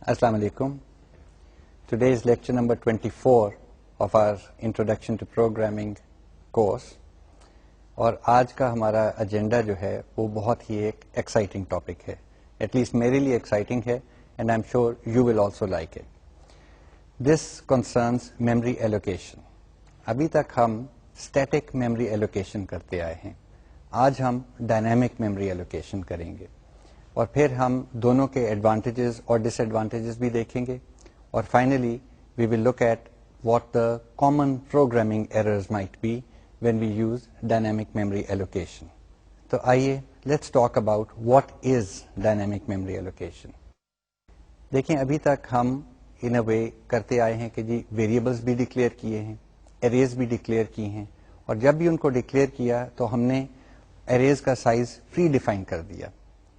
Assalamu alaikum. Today is lecture number 24 of our Introduction to Programming course. اور آج کا ہمارا ایجنڈا جو ہے وہ بہت ہی ایک ایکسائٹنگ ٹاپک ہے. ایٹ لیسٹ میرے لیے ایکسائٹنگ ہے and I am sure you will also like it. This concerns memory allocation. ابھی تک ہم اسٹیٹک میموری ایلوکیشن کرتے آئے ہیں. آج ہم ڈائنامک میموری ایلوکیشن کریں گے اور پھر ہم دونوں کے ایڈوانٹیجز اور ڈس ایڈوانٹیجز بھی دیکھیں گے اور finally we will look at what the common programming errors might be when we use dynamic memory allocation. تو آئیے let's talk about what is dynamic memory allocation. دیکھیں ابھی تک ہم in a way کرتے آئے ہیں کہ جی ویریبلس بھی ڈکلیئر کیے ہیں, arrays بھی ڈکلیئر کی ہیں, اور جب بھی ان کو ڈکلیئر کیا تو ہم نے arrays کا سائز پری ڈیفائن کر دیا.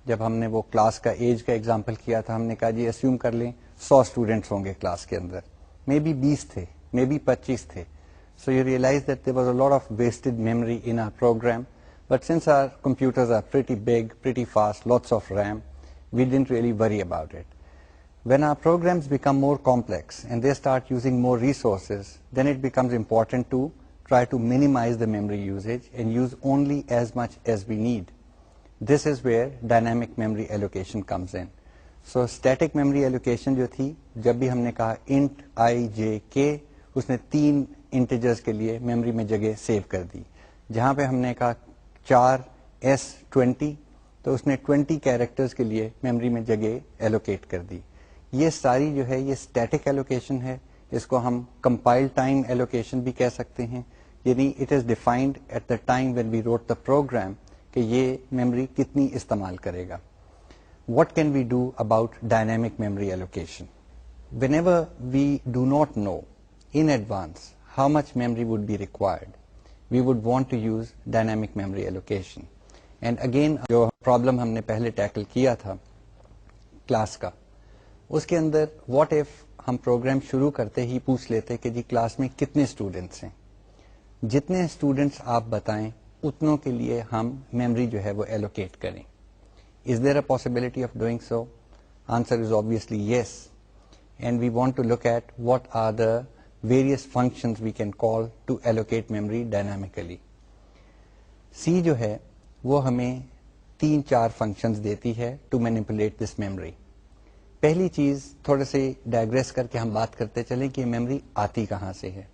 جب ہم نے وہ کلاس کا ایج کا ایگزامپل کیا تھا ہم نے کہا جی اسیوم کر لیں 100 اسٹوڈینٹس ہوں گے کلاس کے اندر, مے بی 20 تھے, مے بی 25 تھے. So you realize that there was a lot of wasted memory in our program, but since our computers are pretty big, pretty fast, lots of RAM, we didn't really worry about it. When our programs become more complex and they start using more resources, then it becomes important to try to minimize the memory usage and use only as much as we need. This is where dynamic memory allocation comes in. So static memory allocation جو تھی, جب بھی ہم نے کہا int I j k, اس نے 3 integers کے لیے میموری میں جگہ سیو کر دی. جہاں پہ ہم نے کہا 4s20 تو اس نے 20 کیریکٹرز کے لیے میموری میں جگہ ایلوکیٹ کر دی. یہ ساری جو ہے یہ اسٹیٹک ایلوکیشن ہے. اس کو ہم کمپائل ٹائم ایلوکیشن بھی کہہ سکتے ہیں, یعنی it is defined at the time when we wrote the program کہ یہ میموری کتنی استعمال کرے گا. What can we do about dynamic memory allocation? Whenever we do not know in advance how much memory would be required, we would want to use dynamic memory allocation. And again جو problem ہم نے پہلے tackle کیا تھا class کا, اس کے اندر what if ہم programme شروع کرتے ہی پوچھ لیتے کہ جی کلاس میں کتنے اسٹوڈینٹس ہیں, جتنے اسٹوڈینٹس آپ بتائیں اتنوں کے لیے ہم میموری جو ہے وہ ایلوکیٹ کریں. Is there a possibility of doing so? Answer is obviously yes. And we want to look at what are the various functions we can call to allocate memory dynamically. C جو ہے وہ ہمیں 3-4 functions دیتی ہے to manipulate this memory. پہلی چیز تھوڑے سے ڈائگریس کر کے ہم بات کرتے چلیں کہ میموری آتی کہاں سے ہے.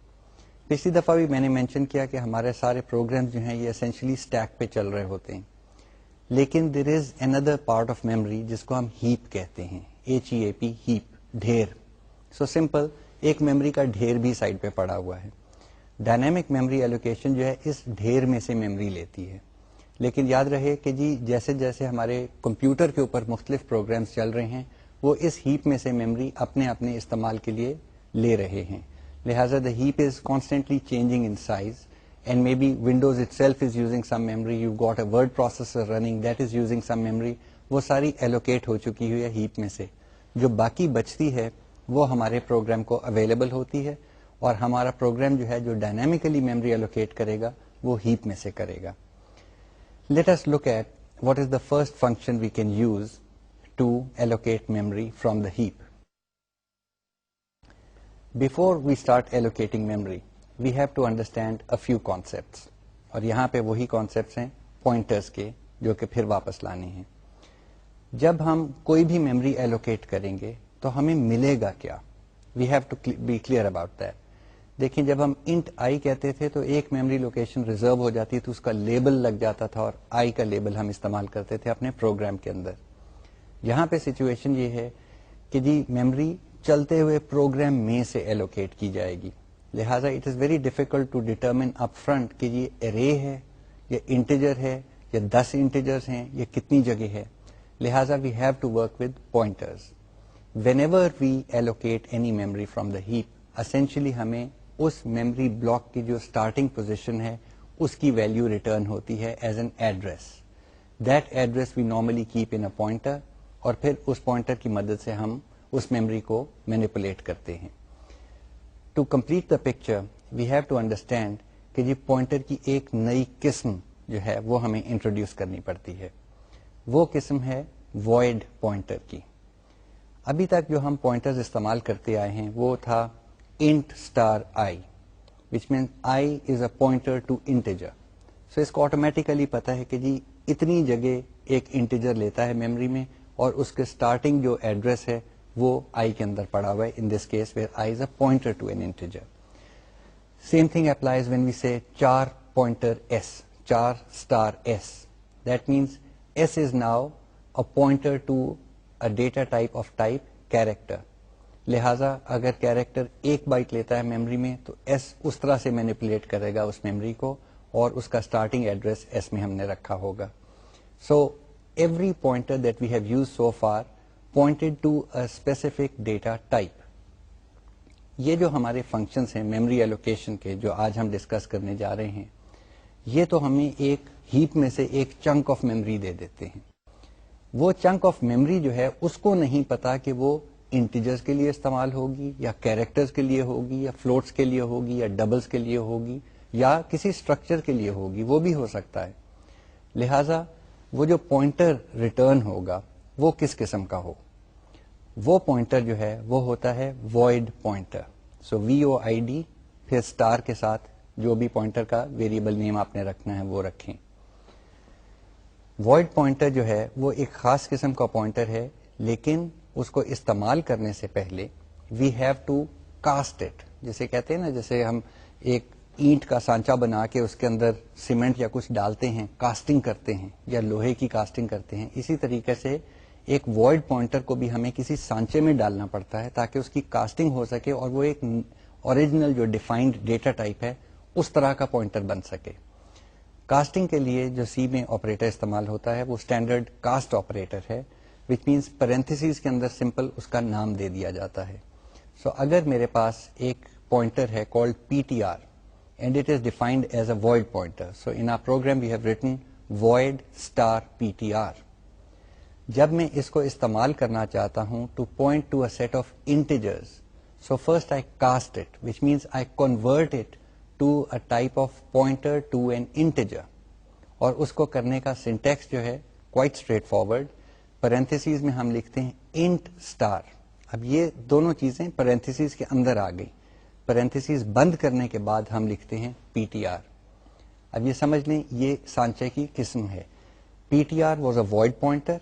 پچھلی دفعہ بھی میں نے مینشن کیا کہ ہمارے سارے پروگرامز جو ہیں یہ اسینشلی اسٹیک پہ چل رہے ہوتے ہیں, لیکن دیر از اندر پارٹ آف میموری جس کو ہم ہیپ کہتے ہیں, HEAP, ہیپ, ڈھیر. سو سمپل ایک میموری کا ڈھیر بھی سائڈ پہ پڑا ہوا ہے. ڈائنامک میموری ایلوکیشن جو ہے اس ڈھیر میں سے میموری لیتی ہے, لیکن یاد رہے کہ جی جیسے جیسے ہمارے کمپیوٹر کے اوپر مختلف پروگرامز چل رہے ہیں وہ اس ہیپ میں سے میموری اپنے اپنے استعمال کے لیے لے رہے ہیں. لہٰذا the heap is constantly changing in size and may be Windows itself is using some memory, you got a word processor running that is using some memory. وہ ساری ایلوکیٹ ہو چکی ہوئی ہے ہیپ میں سے. جو باقی بچتی ہے وہ ہمارے پروگرام کو اویلیبل ہوتی ہے اور ہمارا پروگرام جو ہے جو ڈائنامکلی میموری ایلوکیٹ کرے گا وہ ہیپ میں سے کرے گا. Let us look at what is the first function we can use to allocate memory from the heap. Before we start allocating memory we have to understand a few concepts, اور یہاں پہ وہی concepts ہیں pointers کے جو کہ پھر واپس لانے ہیں. جب ہم کوئی بھی میموری ایلوکیٹ کریں گے تو ہمیں ملے گا کیا؟ We have to be clear about that. دیکھیں جب ہم انٹ آئی کہتے تھے تو ایک میموری لوکیشن ریزرو ہو جاتی تو اس کا لیبل لگ جاتا تھا اور آئی کا لیبل ہم استعمال کرتے تھے اپنے پروگرام کے اندر. یہاں پہ سچویشن یہ ہے کہ جی میموری چلتے ہوئے پروگرام میں سے ایلوکیٹ کی جائے گی. لہٰذا it is very difficult to determine up front کہ یہ ارے ہے یا انٹیجر ہے یا 10 انٹیجرز ہیں یا کتنی جگہ ہے. لہٰذا we have to work with pointers. Whenever we allocate any memory from the heap, essentially ہمیں اس میموری بلاک کی جو اسٹارٹنگ پوزیشن ہے اس کی ویلیو ریٹرن ہوتی ہے as an address. That address we normally keep in a pointer, اور پھر اس pointer کی مدد سے ہم اس میموری کو مینیپولیٹ کرتے ہیں. To complete the picture we have to understand کہ جی پوائنٹر کی ایک نئی قسم جو ہے وہ ہمیں انٹروڈیوس کرنی پڑتی ہے. وہ قسم ہے void پوائنٹر کی. ابھی تک جو ہم پوائنٹرز استعمال کرتے آئے ہیں وہ تھا int star I, which means I is a pointer to integer. So اس کو آٹومیٹیکلی پتا ہے کہ جی اتنی جگہ ایک انٹیجر لیتا ہے میموری میں اور اس کے اسٹارٹنگ جو ایڈریس ہے وہ I کے اندر پڑا ہوا ہے. In this case where I is a pointer to an integer. Same thing applies when we say char pointer S, char star S. That means S is now a pointer to a data type of type character. لہذا اگر character ایک byte لیتا ہے memory میں تو S اس طرح سے manipulate کرے گا اس میموری کو اور اس کا اسٹارٹنگ ایڈریس ایس میں ہم نے رکھا ہوگا. So every pointer that we have use so far pointed to a specific data type. یہ جو ہمارے فنکشنس ہیں میموری ایلوکیشن کے جو آج ہم ڈسکس کرنے جا رہے ہیں یہ تو ہمیں ایک ہیپ میں سے ایک چنک آف میموری دے دیتے ہیں. وہ چنک آف میموری جو ہے اس کو نہیں پتا کہ وہ انٹیجرز کے لیے استعمال ہوگی یا کیریکٹرز کے لیے ہوگی یا فلوٹس کے لیے ہوگی یا ڈبلز کے لیے ہوگی یا کسی اسٹرکچر کے لیے ہوگی, وہ بھی ہو سکتا ہے. لہذا وہ جو پوائنٹر ریٹرن ہوگا وہ کس قسم کا ہو, وہ پوائنٹر جو ہے وہ ہوتا ہے void pointer. سو VOID پھر اسٹار کے ساتھ جو بھی پوائنٹر کا ویریبل نیم آپ نے رکھنا ہے وہ رکھیں. void pointer جو ہے وہ ایک خاص قسم کا پوائنٹر ہے لیکن اس کو استعمال کرنے سے پہلے we have to cast it. جیسے کہتے ہیں نا, جیسے ہم ایک اینٹ کا سانچہ بنا کے اس کے اندر سیمنٹ یا کچھ ڈالتے ہیں, کاسٹنگ کرتے ہیں یا لوہے کی کاسٹنگ کرتے ہیں, اسی طریقے سے ایک وائڈ پوائنٹر کو بھی ہمیں کسی سانچے میں ڈالنا پڑتا ہے تاکہ اس کی کاسٹنگ ہو سکے اور وہ ایک اوریجنل جو ڈیفائنڈ ڈیٹا ٹائپ ہے اس طرح کا پوائنٹر بن سکے. کاسٹنگ کے لیے جو سی میں آپریٹر استعمال ہوتا ہے وہ اسٹینڈرڈ کاسٹ آپریٹر ہے, وچ مینس پیرنتھیسز کے اندر سمپل اس کا نام دے دیا جاتا ہے. سو اگر میرے پاس ایک پوائنٹر ہے called PTR and it is defined as a void pointer. So in our program we have written void star PTR. جب میں اس کو استعمال کرنا چاہتا ہوں to point to a set of integers, so first I cast it which means I convert it to a type of pointer to an integer. اور اس کو کرنے کا سنٹیکس جو ہے کوائٹ اسٹریٹ فارورڈ. پیرنتھیسز میں ہم لکھتے ہیں انٹ اسٹار. اب یہ دونوں چیزیں پیرنتھیسز کے اندر آ گئی, پیرنتھیسز بند کرنے کے بعد ہم لکھتے ہیں PTR. اب یہ سمجھ لیں یہ سانچے کی قسم ہے. PTR was a void pointer,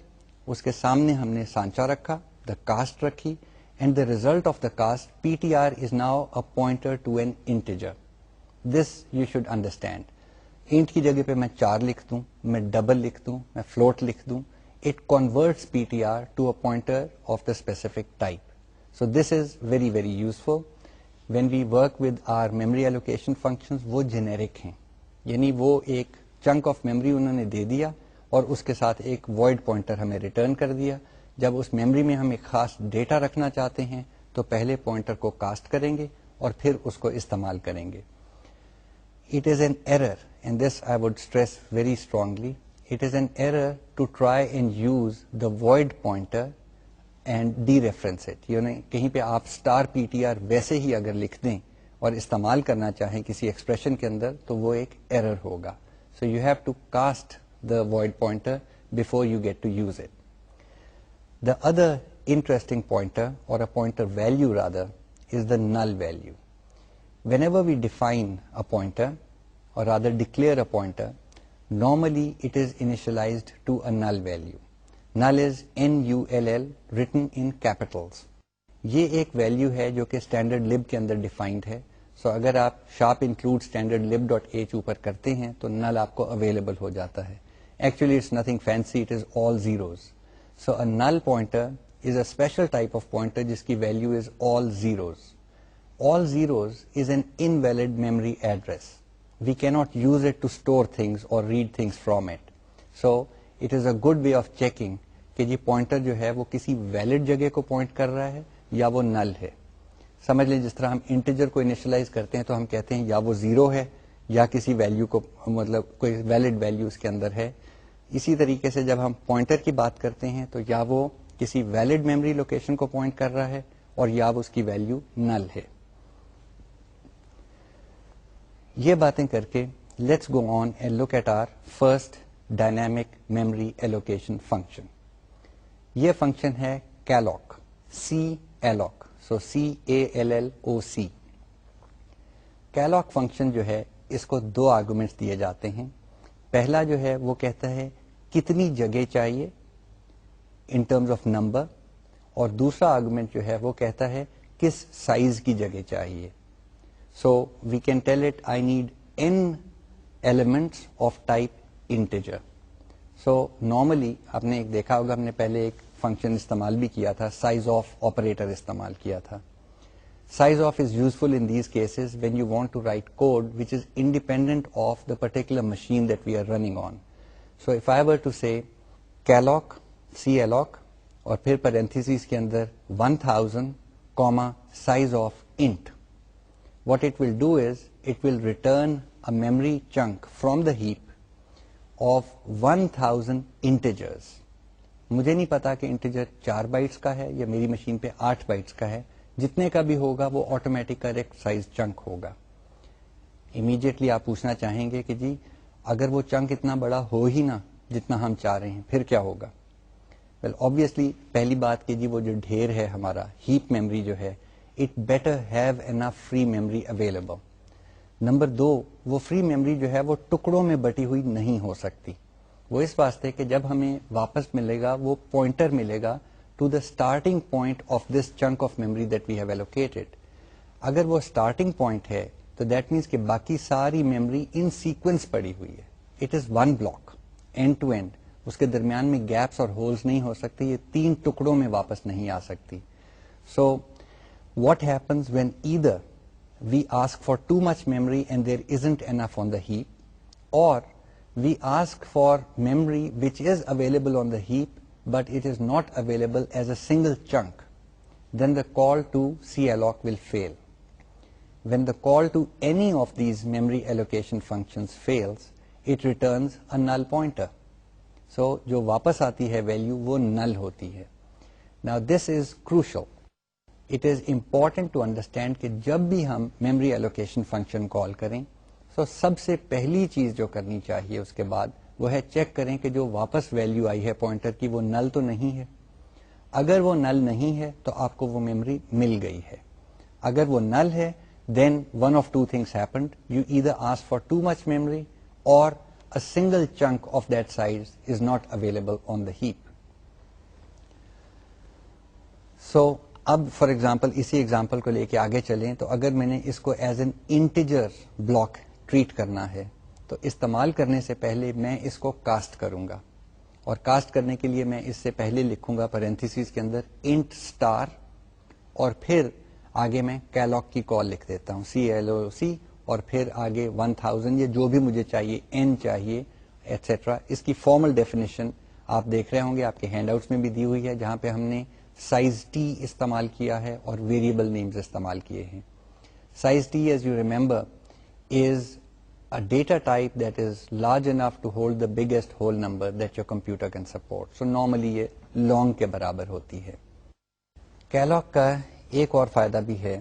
اس کے سامنے ہم نے سانچہ رکھا, دا کاسٹ رکھی, and the result of the cast PTR is now a pointer to an integer. This you should understand. Int کی جگہ پہ میں 4 لکھ دوں, میں ڈبل لکھ دوں, میں فلوٹ لکھ دوں, it converts PTR to a pointer of the specific type. So this is very very useful when we work with our memory allocation functions. وہ generic ہیں, یعنی وہ ایک chunk of memory انہوں نے دے دیا اور اس کے ساتھ ایک void pointer ہمیں return کر دیا. جب اس memory میں ہم ایک خاص ڈیٹا رکھنا چاہتے ہیں تو پہلے pointer کو cast کریں گے اور پھر اس کو استعمال کریں گے. It is an error, and this I would stress very strongly. It is an error to try and use the void pointer and dereference it. یعنی کہیں پہ آپ star PTR ویسے ہی اگر لکھ دیں اور استعمال کرنا چاہیں کسی ایکسپریشن کے اندر تو وہ ایک ایرر ہوگا. So you have to cast the void pointer before you get to use it. The other interesting pointer, or a pointer value rather, is the null value. Whenever we define a pointer, or rather declare a pointer, normally it is initialized to a null value. Null is NULL written in capitals. یہ ایک value ہے جو کہ standard لب کے اندر defined ہے. سو اگر آپ شارپ انکلوڈ اسٹینڈرڈ لب ڈاٹ ایچ اوپر کرتے ہیں تو نل آپ کو اویلیبل ہو جاتا ہے. Actually it's nothing fancy, it is all zeros. So a null pointer is a special type of pointer جس کی value is all zeros. All zeros is an invalid memory address. We cannot use it to store things or read things from it. So it is a good way of checking کہ یہ pointer جو ہے وہ کسی valid جگہ کو point کر رہا ہے یا وہ نل ہے. سمجھ لیں جس طرح ہم انٹیجر کو انیشلائز کرتے ہیں تو ہم کہتے ہیں یا وہ زیرو ہے یا کسی ویلیو کو, مطلب کوئی ویلڈ ویلیو اس کے اندر ہے. اسی طریقے سے جب ہم پوائنٹر کی بات کرتے ہیں تو یا وہ کسی ویلڈ میموری لوکیشن کو پوائنٹ کر رہا ہے اور یا وہ اس کی ویلیو نل ہے. یہ باتیں کر کے let's go on and look at our first dynamic memory allocation function. یہ فنکشن ہے calloc, calloc. So CALLOC. calloc function جو ہے اس کو دو آرگومنٹس دیے جاتے ہیں. پہلا جو ہے وہ کہتا ہے کتنی جگہ چاہیے ان ٹرمز آف نمبر, اور دوسرا آرگومنٹ جو ہے وہ کہتا ہے کس سائز کی جگہ چاہیے. So we can tell it I need n elements of type integer. So normally آپ نے ایک دیکھا ہوگا, ہم نے پہلے ایک فنکشن استعمال بھی کیا تھا, سائز آف آپریٹر استعمال کیا تھا. Size of is useful in these cases when you want to write code which is independent of the particular machine that we are running on. So if I were to say calloc, calloc, اور پھر parentheses کے اندر 1000, size of int, what it will do is it will return a memory chunk from the heap of 1000 integers. مجھے نہیں پتا کہ integer 4 bites کا ہے یا میری مشین پہ 8 بائٹس کا ہے, جتنے کا بھی ہوگا وہ آٹومیٹک کریکٹ سائز چنک ہوگا. امیڈیٹلی آپ پوچھنا چاہیں گے کہ جی اگر وہ چنک اتنا بڑا ہو ہی نہ جتنا ہم چاہ رہے ہیں پھر کیا ہوگا؟ ویل obviously پہلی بات کہ جی وہ جو ڈھیر ہے ہمارا ہیپ میموری جو ہے, it better have enough free memory available. Number 2, وہ فری میموری جو ہے وہ ٹکڑوں میں بٹی ہوئی نہیں ہو سکتی. وہ اس واسطے کہ جب ہمیں واپس ملے گا وہ پوائنٹر ملے گا to the starting point of this chunk of memory that we have allocated. اگر وہ starting point ہے تو that means کہ باقی ساری memory in sequence پڑی ہوئی ہے. It is one block, end to end. اس کے درمیان میں gaps اور holes نہیں ہو سکتے, یہ 3 ٹکڑوں میں واپس نہیں آ سکتی. So what happens when either we ask for too much memory and there isn't enough on the heap, or we ask for memory which is available on the heap but it is not available as a single chunk, then the call to calloc will fail. When the call to any of these memory allocation functions fails, it returns a null pointer. So جو واپس آتی ہے value وہ null ہوتی ہے. Now this is crucial. It is important to understand کہ جب بھی ہم memory allocation function call کریں تو سب سے پہلی چیز جو کرنی چاہیے اس کے بعد وہ ہے چیک کریں کہ جو واپس ویلیو آئی ہے پوائنٹر کی وہ نل تو نہیں ہے. اگر وہ نل نہیں ہے تو آپ کو وہ میموری مل گئی ہے. اگر وہ نل ہے then one of two things happened, you either ask for too much memory or a single chunk of that size is not available on the heap. So اب فار ایگزامپل اسی example کو لے کے آگے چلیں تو اگر میں نے اس کو as an integer block treat کرنا ہے تو استعمال کرنے سے پہلے میں اس کو کاسٹ کروں گا, اور کاسٹ کرنے کے لیے میں اس سے پہلے لکھوں گا پیرنتھیسز کے اندر انٹ اسٹار, اور پھر آگے میں کیلوک کی کال لکھ دیتا ہوں CLOC, اور پھر آگے 1000 یا جو بھی مجھے چاہیے n چاہیے ایٹسٹرا. اس کی فارمل ڈیفینیشن آپ دیکھ رہے ہوں گے, آپ کے ہینڈ آؤٹس میں بھی دی ہوئی ہے, جہاں پہ ہم نے سائز T استعمال کیا ہے اور ویریبل نیمز استعمال کیے ہیں. Size T as you remember is a data type that is large enough to hold the biggest whole number that your computer can support. So normally یہ long کے برابر ہوتی ہے. کیلوک کا ایک اور فائدہ بھی ہے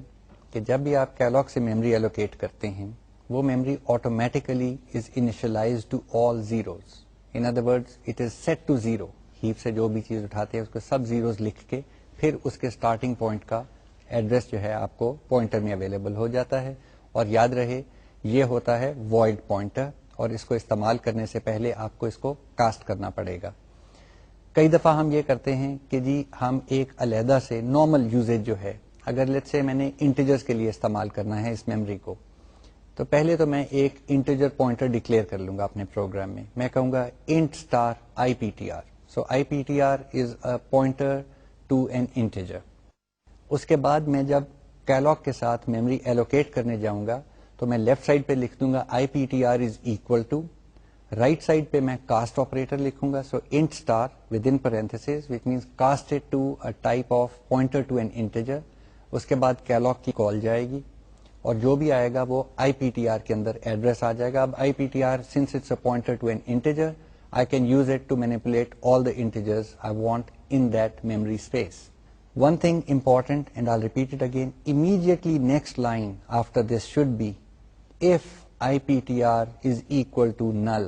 کہ جب بھی آپ کیلوک سے میموری ایلوکیٹ کرتے ہیں وہ memory automatically is initialized to all zeros. In other words it is set to zero. Heap سے جو بھی چیز اٹھاتے ہیں اس کو سب زیروز لکھ کے پھر اس کے اسٹارٹنگ پوائنٹ کا ایڈریس جو ہے آپ کو پوائنٹر میں اویلیبل ہو جاتا ہے. اور یاد رہے یہ ہوتا ہے وائڈ پوائنٹر, اور اس کو استعمال کرنے سے پہلے آپ کو اس کو کاسٹ کرنا پڑے گا. کئی دفعہ ہم یہ کرتے ہیں کہ جی ہم ایک علیحدہ سے نارمل یوزیج جو ہے, اگر لیٹس سے میں نے انٹیجرز کے لیے استعمال کرنا ہے اس میموری کو, تو پہلے تو میں ایک انٹیجر پوائنٹر ڈکلیئر کر لوں گا اپنے پروگرام میں. میں کہوں گا int star IPTR. So IPTR is a pointer to an integer. اس کے بعد میں جب کیلوک کے ساتھ میموری ایلوکیٹ کرنے جاؤں گا تو میں لیفٹ سائڈ پہ لکھ دوں گا IPTR is equal to, right side پہ میں کاسٹ آپریٹر لکھوں گا. So int star with in parenthesis which means cast it to a type of pointer to an integer. اس کے بعد کیلوک کی کال جائے گی اور جو بھی آئے گا وہ IPTR کے اندر ایڈریس آ جائے گا. اب IPTR since it's a pointer to an integer, I can use it to manipulate all the integers I want in that memory space. One thing important, and I'll repeat it again, immediately next line after this should be if IPTR is equal to null,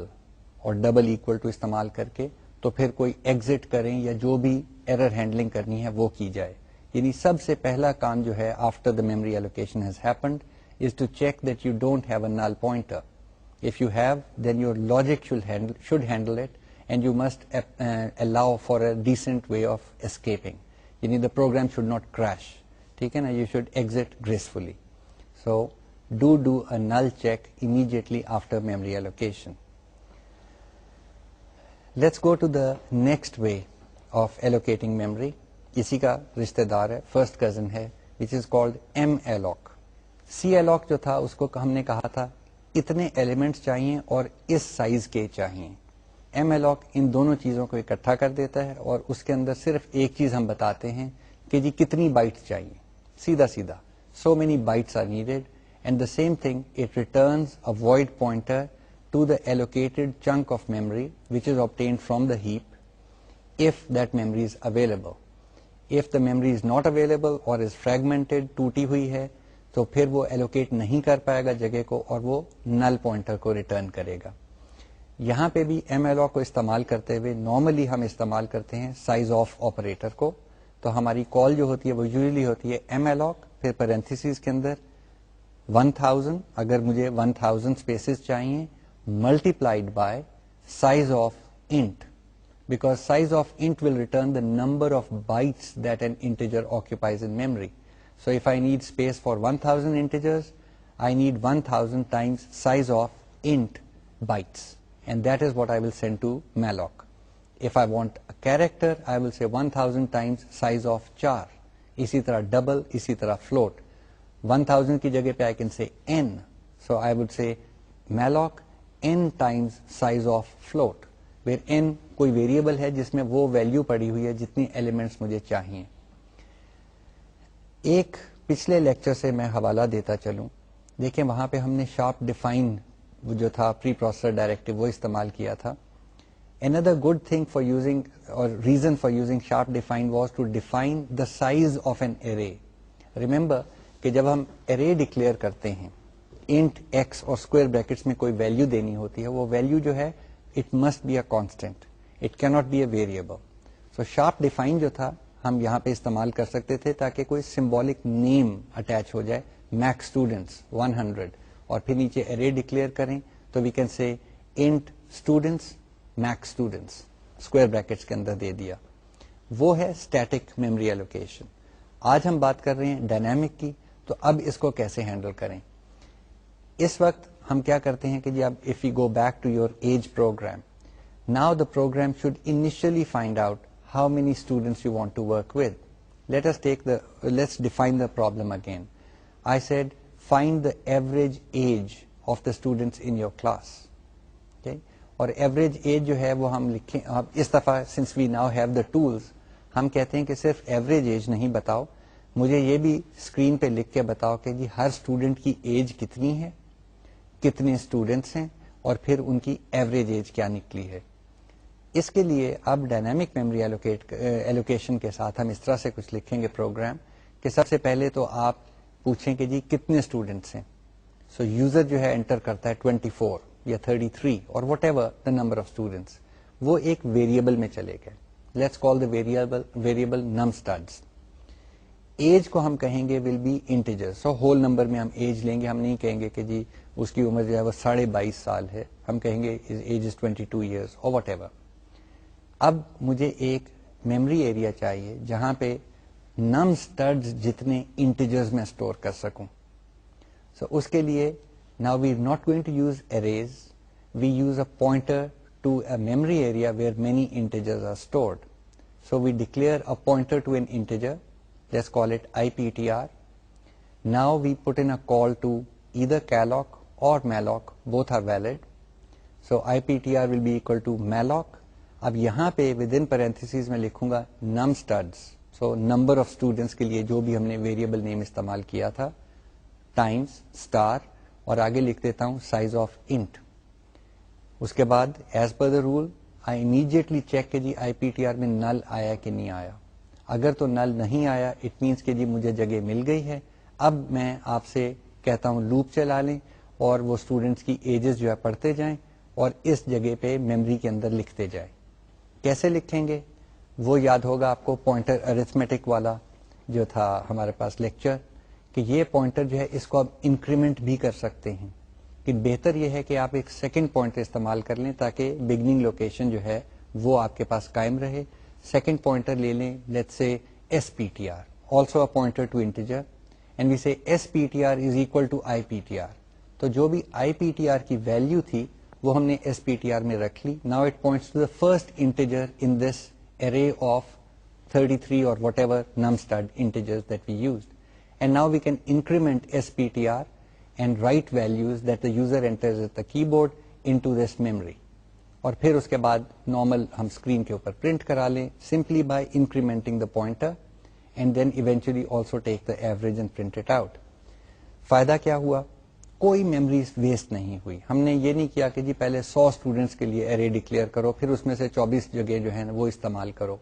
اور double equal to استعمال کر کے تو پھر کوئی exit کریں یا جو بھی ایرر ہینڈلنگ کرنی ہے وہ کی جائے. یعنی سب سے پہلا کام جو ہے after the memory allocation has happened is to check that you don't have a null pointer. If you have, then your logic should handle it, and you must allow for a decent way of escaping. The program should not crash. ٹھیک ہے نا, you should exit gracefully. So do a null check immediately after memory allocation. Let's go to the next way of allocating memory. اسی کا رشتہ دار ہے, first cousin ہے, which is called malloc. calloc جو تھا اس کو ہم نے کہا تھا اتنے ایلیمنٹس چاہیے اور اس سائز کے چاہیے. malloc ان دونوں چیزوں کو اکٹھا کر دیتا ہے اور اس کے اندر صرف ایک چیز ہم بتاتے ہیں کہ جی کتنی بائٹس چاہیے, سیدھا سیدھا, so many bytes are needed, and the same thing, it returns a void pointer to the allocated chunk of memory which is obtained from the heap if that memory is available. If the memory is not available or is fragmented, ٹوٹی ہوئی ہے, تو پھر وہ allocate نہیں کر پائے گا جگہ کو اور وہ نل پوائنٹر کو ریٹرن کرے گا. یہاں پہ بھی malloc کو استعمال کرتے ہوئے نارملی ہم استعمال کرتے ہیں سائز آف آپریٹر کو. تو ہماری کال جو ہوتی ہے وہ یوزلی ہوتی ہے malloc, پھر پیرنتھیسز کے اندر 1000, اگر مجھے 1000 اسپیسز چاہیے, multiplied by size of int, because size of int will return the number of bytes that an integer occupies in memory. So if I need space for 1000 integers, I need 1000 times size of int bytes, and that is what I will send to malloc. If I want a character, I will say 1000 times size of char. اسی طرح double, اسی طرح float. 1000 کی جگہ پہ I can say n. So I would say malloc n times size of float, where n کوئی variable ہے جس میں وہ value پڑی ہوئی ہے جتنی elements مجھے چاہیے. ایک پچھلے لیکچر سے میں حوالہ دیتا چلوں, دیکھیں وہاں پہ ہم نے شارپ ڈیفائن جو تھا پری پروسیسر ڈائریکٹو وہ استعمال کیا تھا. Another good thing for using or reason for using sharp define was to define the size of an array. Remember کہ جب ہم array declare کرتے ہیں int x اور square brackets میں کوئی value دینی ہوتی ہے, وہ value جو ہے it must be a constant, it cannot be a variable. So sharp define جو تھا ہم یہاں پہ استعمال کر سکتے تھے تاکہ کوئی سمبولک نیم اٹیچ ہو جائے, میکس اسٹوڈینٹس 100, اور پھر نیچے ارے ڈکلیئر کریں تو we can say int students max students square brackets کے اندر دے دیا. وہ ہے اسٹیٹک میموری ایلوکیشن. آج ہم بات کر رہے ہیں ڈائنامک کی, تو اب اس کو کیسے ہینڈل کریں. اس وقت ہم کیا کرتے ہیں کہ جی اب if you go back to your age program, now the program should initially find out how many students you want to work with. Let's define the problem again. I said find the average age of the students in your class. Okay? اور average age جو ہے وہ ہم لکھیں, اس دفعہ since we now have the tools, ہم کہتے ہیں کہ صرف average age نہیں بتاؤ, مجھے یہ بھی اسکرین پہ لکھ کے بتاؤ کہ جی ہر اسٹوڈنٹ کی ایج کتنی ہے, کتنے اسٹوڈنٹس ہیں, اور پھر ان کی ایوریج ایج کیا نکلی ہے. اس کے لیے اب ڈائنامک میموری ایلوکیشن کے ساتھ ہم اس طرح سے کچھ لکھیں گے پروگرام کہ سب سے پہلے تو آپ پوچھیں کہ جی کتنے اسٹوڈنٹس ہیں. سو یوزر جو ہے انٹر کرتا ہے 24 یا 33 اور what ever the number of students, وہ ایک ویریبل میں چلے گئے. لیٹس کال دا ویریبل نم اسٹڈس. ایج کو ہم کہیں گے will be integer. So whole number میں ہم ایج لیں گے, ہم نہیں کہیں گے کہ جی اس کی عمر جو ہے وہ 22.5 سال ہے, ہم کہیں گے ایج از 22 ایئرس اور واٹ ایور. اب مجھے ایک میموری ایریا چاہیے جہاں پہ نم اسٹڈز جتنے انٹیجرز میں اسٹور کر سکوں. سو اس کے لیے now we not going to use arrays, we use a pointer to a memory area where many integers are stored. So we declare a pointer to an integer, let's call it IPTR. Now we put in a call to either calloc اور malloc, both are valid. So IPTR will be equal to malloc. اب یہاں پہ with in پیرنتھیسز میں لکھوں گا نم اسٹڈس, سو number of students کے لیے جو بھی ہم نے ویریبل نیم استعمال کیا تھا, ٹائمس اسٹار, اور آگے لکھ دیتا ہوں سائز آف انٹ. اس کے بعد as per the role I immediately check کہ جی IPTR میں نل آیا کہ نہیں آیا. اگر تو نل نہیں آیا اٹ مینس کہ جی مجھے جگہ مل گئی ہے. اب میں آپ سے کہتا ہوں لوپ چلا لیں اور وہ اسٹوڈینٹس کی ایجز جو ہے پڑھتے جائیں اور اس جگہ پہ میموری کے اندر لکھتے جائیں. کیسے لکھیں گے وہ یاد ہوگا آپ کو, پوائنٹر ارتھمیٹک والا جو تھا ہمارے پاس لیکچر کہ یہ پوائنٹر جو ہے اس کو آپ انکریمنٹ بھی کر سکتے ہیں، کہ بہتر یہ ہے کہ آپ ایک سیکنڈ پوائنٹر استعمال کر لیں تاکہ بگننگ لوکیشن جو ہے وہ آپ کے پاس قائم رہے. سیکنڈ پوائنٹر لے لیں، let's say S P T R, also a pointer to integer, and we say S P T R is equal to I P T R. تو جو بھی آئی پی ٹی آر کی value تھی وہ ہم نے ایس پی ٹی آر میں رکھ لی. Now it points to the first integer in this array of 33 or whatever num_stud integers that we used, and now we can increment SPTR and write values that the user enters at the keyboard into this memory. اور پھر اس کے بعد normal ہم screen کے اوپر print کرا لیں simply by incrementing the pointer and then eventually also take the average and print it out. فائدہ کیا ہوا؟ کوئی میموری ویسٹ نہیں ہوئی. ہم نے یہ نہیں کیا کہ جی پہلے 100 اسٹوڈینٹس کے لیے ارے ڈکلیئر کرو پھر اس میں سے 24 جگہ جو ہے وہ استعمال کرو.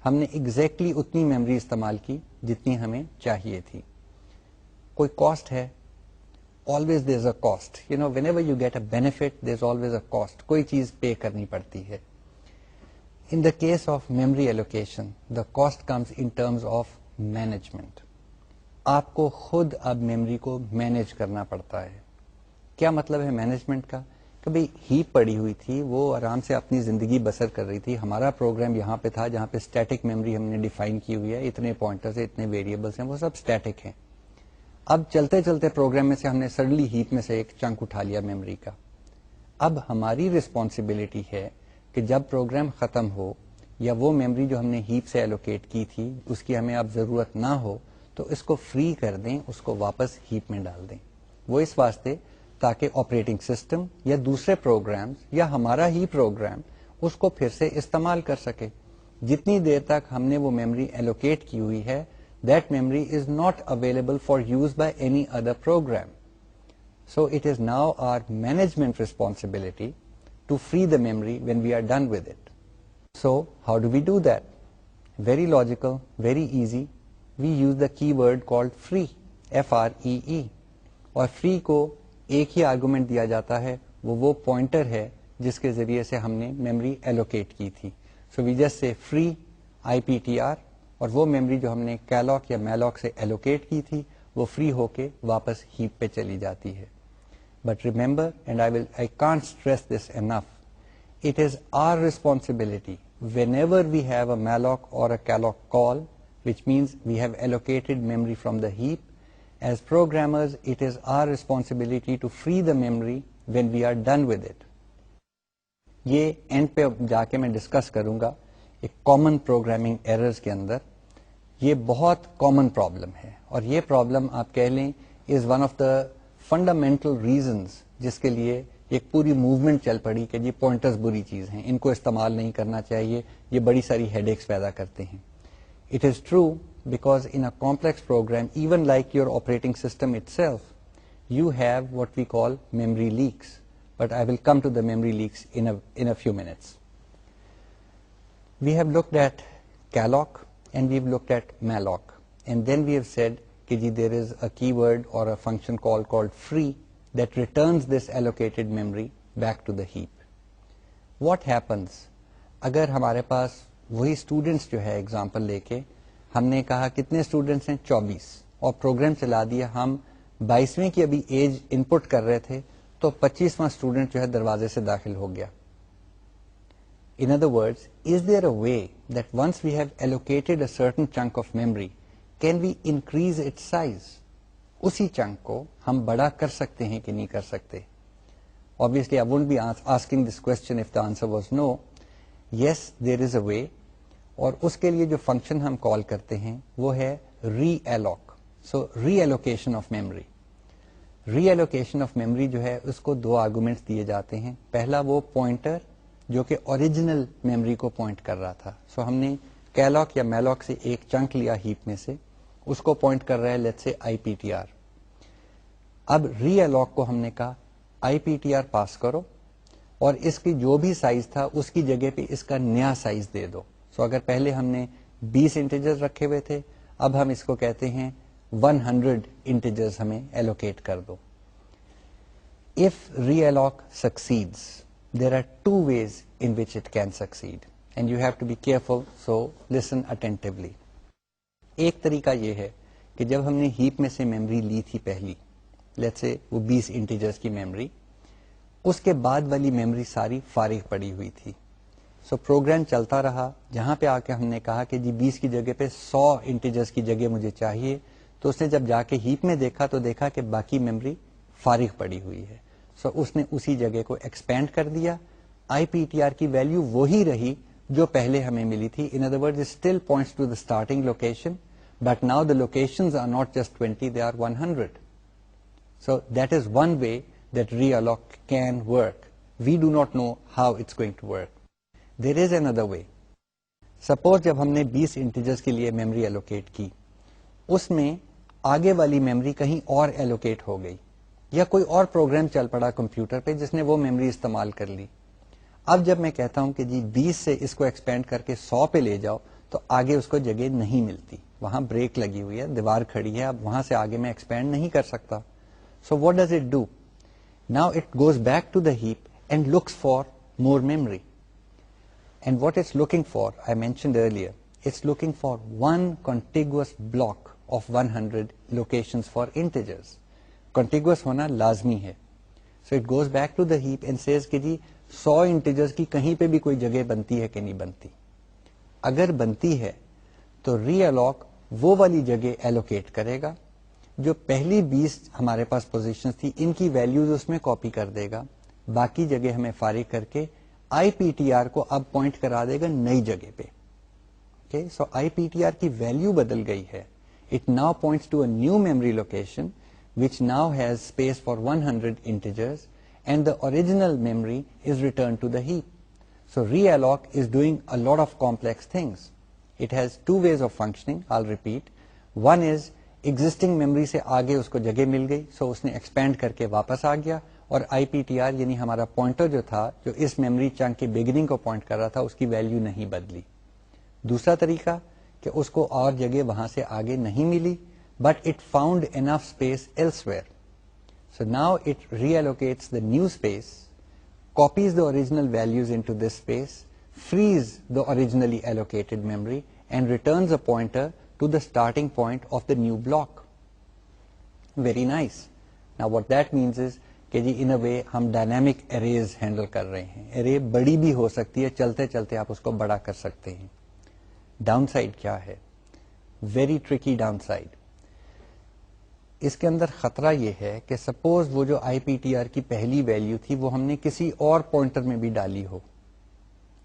ہم نے ایگزیکٹلی اتنی میموری استعمال کی جتنی ہمیں چاہیے تھی. کوئی کاسٹ ہے؟ Always there is a cost. You know whenever you get a benefit there is always a cost. کوئی چیز پے کرنی پڑتی ہے. In the case of memory allocation the cost comes in terms of management. آپ کو خود اب میموری کو مینج کرنا پڑتا ہے. کیا مطلب ہے مینجمنٹ کا؟ کہ بھائی ہیپ پڑی ہوئی تھی، وہ آرام سے اپنی زندگی بسر کر رہی تھی. ہمارا پروگرام یہاں پہ تھا جہاں پہ اسٹیٹک میموری ہم نے ڈیفائن کی ہوئی ہے، اتنے پوائنٹرز ہیں، اتنے ویریبلس ہیں، وہ سب اسٹیٹک ہیں. اب چلتے چلتے پروگرام میں سے ہم نے سڈنلی ہیپ میں سے ایک چنک اٹھا لیا میموری کا. اب ہماری رسپانسبلٹی ہے کہ جب پروگرام ختم ہو یا وہ میموری جو ہم نے ہیپ سے ایلوکیٹ کی تھی اس کی ہمیں اب ضرورت نہ ہو تو اس کو فری کر دیں، اس کو واپس ہیپ میں ڈال دیں. وہ اس واسطے تاکہ آپریٹنگ سسٹم یا دوسرے پروگرامز یا ہمارا ہی پروگرام اس کو پھر سے استعمال کر سکے. جتنی دیر تک ہم نے وہ میموری ایلوکیٹ کی ہوئی ہے that memory is not available for use by any other program. So it is now our management responsibility to free the memory when we are done with it. So how do we do that? Very logical, very easy. We use the keyword called free, FREE. اور free کو ایک ہی argument دیا جاتا ہے، وہ pointer ہے جس کے ذریعے سے ہم نے میموری ایلوکیٹ کی تھی. So we just say free IPTR اور وہ میموری جو ہم نے کیلاک یا میلاک سے ایلوکیٹ کی تھی وہ فری ہو کے واپس ہیپ پہ چلی جاتی ہے. But remember and I can't stress this enough, it is our responsibility whenever we have a malloc or a calloc call which means we have allocated memory from the heap. As programmers, it is our responsibility to free the memory when we are done with it. یہ and پہ جا کے میں discuss کروں گا ایک common programming errors کے اندر. یہ بہت کامن پرابلم ہے اور یہ پرابلم آپ کہہ لیں is one of the fundamental reasons جس کے لیے ایک پوری موومنٹ چل پڑی کہ یہ پوائنٹرز بری چیز ہیں، ان کو استعمال نہیں کرنا چاہیے، یہ بڑی ساری ہیڈ ایکس پیدا کرتے ہیں. It is true because in a complex program, even like your operating system itself, you have what we call memory leaks. But I will come to the memory leaks in a few minutes. We have looked at calloc and we've looked at malloc. And then we have said that there is a keyword or a function call called free that returns this allocated memory back to the heap. What happens اگر ہمارے پاس وہی students جو ہے example لے کے ہم نے کہا کتنے اسٹوڈینٹس ہیں 24 اور پروگرام چلا دیا، ہم 22ویں کی ابھی ایج ان پٹ کر رہے تھے تو 25واں اسٹوڈینٹ جو ہے دروازے سے داخل ہو گیا. In other words, is there a way that once we have allocated a certain chunk of memory, can we increase its size? اسی چنک کو ہم بڑا کر سکتے ہیں کہ نہیں کر سکتے؟ Obviously, I wouldn't be asking this question if the answer was no. Yes, there is a way. اور اس کے لیے جو فنکشن ہم کال کرتے ہیں وہ ہے realloc. So reallocation of memory. Reallocation of memory جو ہے اس کو 2 آرگومنٹس دیے جاتے ہیں. پہلا وہ پوائنٹر جو کہ اوریجنل میموری کو پوائنٹ کر رہا تھا. سو ہم نے کیلاک یا میلاک سے ایک چنک لیا ہیپ میں سے، اس کو پوائنٹ کر رہا ہے لیٹس سے IPTR. اب ری ایلوک کو ہم نے کہا IPTR پاس کرو اور اس کی جو بھی سائز تھا اس کی جگہ پہ اس کا نیا سائز دے دو. سو اگر پہلے ہم نے 20 انٹیجرز رکھے ہوئے تھے اب ہم اس کو کہتے ہیں 100 انٹیجرز ہمیں ایلوکیٹ کر دو. If realloc succeeds, there are 2 ways in which it can succeed and you have to be careful, so listen attentively. ایک طریقہ یہ ہے کہ جب ہم نے ہیپ میں سے میموری لی تھی پہلی، لیٹس سے وہ 20 انٹیجرز کی میموری، اس کے بعد والی میموری ساری فارغ پڑی ہوئی تھی. سو پروگرام چلتا رہا، جہاں پہ آ کے ہم نے کہا کہ جی 20 کی جگہ پہ 100 انٹیجرز کی جگہ مجھے چاہیے، تو اس نے جب جا کے ہیپ میں دیکھا تو دیکھا کہ باقی میموری فارغ پڑی ہوئی ہے. سو اس نے اسی جگہ کو ایکسپینڈ کر دیا. آئی پی ٹی آر کی ویلیو وہی رہی جو پہلے ہمیں ملی تھی. In other words still points to the starting location, but now the locations are not just 20, they are 100. So that is one way that realloc can work. We do not know how it's going to work. There is another way. Suppose جب ہم نے 20 integers کے لیے memory allocate کی، اس میں آگے والی memory کہیں اور ایلوکیٹ ہو گئی، یا کوئی اور پروگرام چل پڑا کمپیوٹر پہ جس نے وہ میموری استعمال کر لی. اب جب میں کہتا ہوں کہ جی 20 سے اس کو ایکسپینڈ کر کے 100 پہ لے جاؤ، تو آگے اس کو جگہ نہیں ملتی، وہاں بریک لگی ہوئی ہے، دیوار کھڑی ہے، اب وہاں سے آگے میں ایکسپینڈ نہیں کر سکتا. So what does it do? Now it goes back to the heap and looks for more memory. And what it's looking for, I mentioned earlier, it's looking for one contiguous block of 100 locations for integers. Contiguous ہونا لازمی ہے. So it goes back to the heap and says کہ جی 100 integers کی کہیں پہ بھی کوئی جگہ بنتی ہے کہ نہیں بنتی. اگر بنتی ہے تو ری الاک وہ والی جگہ ایلوکیٹ کرے گا، جو پہلی 20 ہمارے پاس پوزیشن تھی ان کی ویلیوز اس میں کاپی کر دے گا، باقی جگہ ہمیں فارغ کر کے آئی پی ٹی آر کو اب پوائنٹ کرا دے گا نئی جگہ پہ. سو آئی پی ٹی آر کی ویلیو بدل گئی ہے. It now points to a new memory location which now has space for 100 integers, and the original memory is returned to the heap. So realloc is doing a lot of complex things. It has two ways of functioning, I'll repeat. One is existing memory سے آگے اس کو جگہ مل گئی، سو اس نے expand کر کے واپس آ گیا، اور آئی پی ٹی آر یعنی ہمارا پوائنٹر جو تھا، جو اس میموری چنک کی بگننگ کو پوائنٹ کر رہا تھا، اس کی ویلیو نہیں بدلی. دوسرا طریقہ کہ اس کو اور جگہ وہاں سے آگے نہیں ملی، but it found enough space elsewhere. So now it reallocates the new space, copies the original values into this space, frees the originally allocated memory and returns a pointer to the starting point of the new block. Very nice. Now what that means is کہ جی ان اے وے ہم dynamic arrays handle کر رہے ہیں. ارے بڑی بھی ہو سکتی ہے، چلتے چلتے آپ اس کو بڑا کر سکتے ہیں. ڈاؤن سائڈ کیا ہے؟ Very tricky downside. اس کے اندر خطرہ یہ ہے کہ سپوز وہ جو آئی پی ٹی آر کی پہلی ویلیو تھی وہ ہم نے کسی اور پوائنٹر میں بھی ڈالی ہو،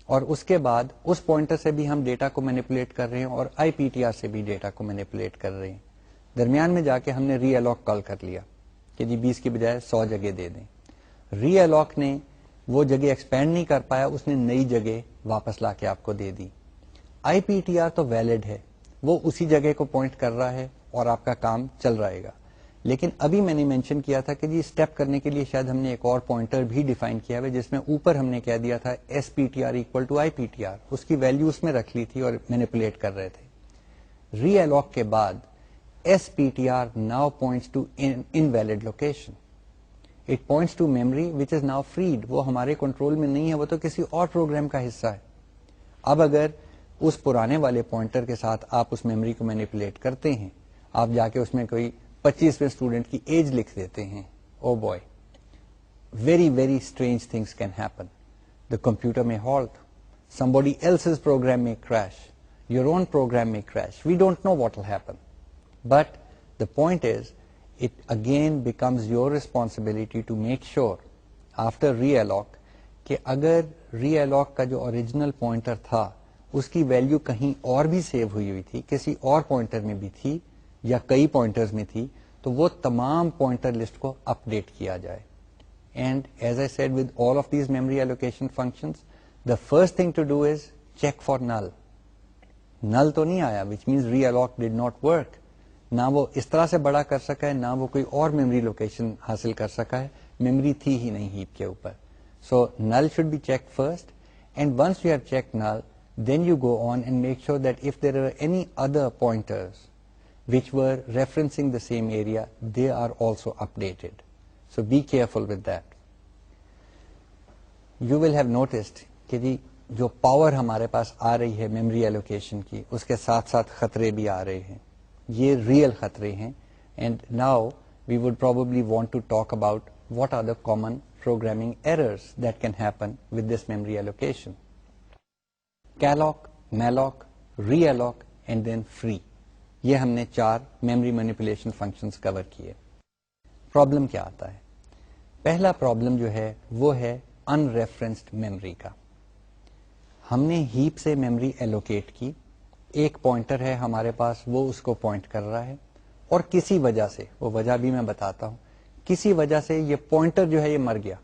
اور اس کے بعد اس پوائنٹر سے بھی ہم ڈیٹا کو مینیپولیٹ کر رہے ہیں اور آئی پی ٹی آر سے بھی ڈیٹا کو مینیپولیٹ کر رہے ہیں. درمیان میں جا کے ہم نے ری الاک کال کر لیا کہ جی 20 کی بجائے 100 جگہ دے دیں. ری الاک نے وہ جگہ ایکسپینڈ نہیں کر پایا، اس نے نئی جگہ واپس لا کے آپ کو دے دی. آئی پی ٹی آر تو ویلڈ ہے، وہ اسی جگہ کو پوائنٹ کر رہا ہے اور آپ کا کام چل رہے گا. لیکن ابھی میں نے مینشن کیا تھا کہ جی اسٹیپ کرنے کے لیے شاید ہم نے ایک اور پوائنٹر بھی ڈیفائن کیا ہے، جس میں اوپر ہم نے کہہ دیا تھا S P T R equal to I P T R, اس کی ویلیو اس میں رکھ لی تھی اور مینیپولیٹ کر رہے تھے. ری الاک کے بعد S P T R now points to invalid location. It points to memory which is now freed. وہ ہمارے کنٹرول میں نہیں ہے، وہ تو کسی اور پروگرام کا حصہ ہے. اب اگر اس پرانے والے پوائنٹر کے ساتھ آپ اس میموری کو مینیپولیٹ کرتے ہیں، آپ جا کے اس میں کوئی 25ویں اسٹوڈنٹ کی ایج لکھ دیتے ہیں، oh boy, very very strange things can happen. The computer میں halt, somebody else's program may crash, your own program may crash, we don't know what will happen. But the point is, it again becomes your responsibility to make sure after realloc کہ اگر realloc کا جو original pointer تھا اس کی value کہیں اور بھی save ہوئی تھی، کسی اور پوائنٹر میں بھی تھی یا کئی پوائنٹرز میں تھی، تو وہ تمام پوائنٹر لسٹ کو اپڈیٹ کیا جائے. And as I said with all of these memory allocation functions, the first thing to do is check for null. null تو نہیں آیا, which means realloc did not work. نہ وہ اس طرح سے بڑا کر سکا ہے, نہ وہ کوئی اور میموری لوکیشن حاصل کر سکا ہے, میموری تھی ہی نہیں ہیپ کے اوپر. So null should be checked first, and once you have checked null, then you go on and make sure that if there are any other pointers which were referencing the same area, they are also updated. So be careful with that. You will have noticed کہ جی جو power ہمارے پاس آ رہی ہے memory allocation کی، اس کے ساتھ ساتھ خطرے بھی آ رہے ہیں. یہ ریئل خطرے ہیں. And now we would probably want to talk about what are the common programming errors that can happen with this memory allocation. Calloc, malloc, realloc and then free, یہ ہم نے 4 میموری مینیپولیشن فنکشنز کور کیے. Problem کیا آتا ہے؟ پہلا problem جو ہے وہ ہے ان ریفرنسڈ میموری کا. ہم نے ہیپ سے میموری ایلوکیٹ کی، ایک پوائنٹر ہے ہمارے پاس، وہ اس کو پوائنٹ کر رہا ہے، اور کسی وجہ سے، وہ وجہ بھی میں بتاتا ہوں، کسی وجہ سے یہ پوائنٹر جو ہے یہ مر گیا.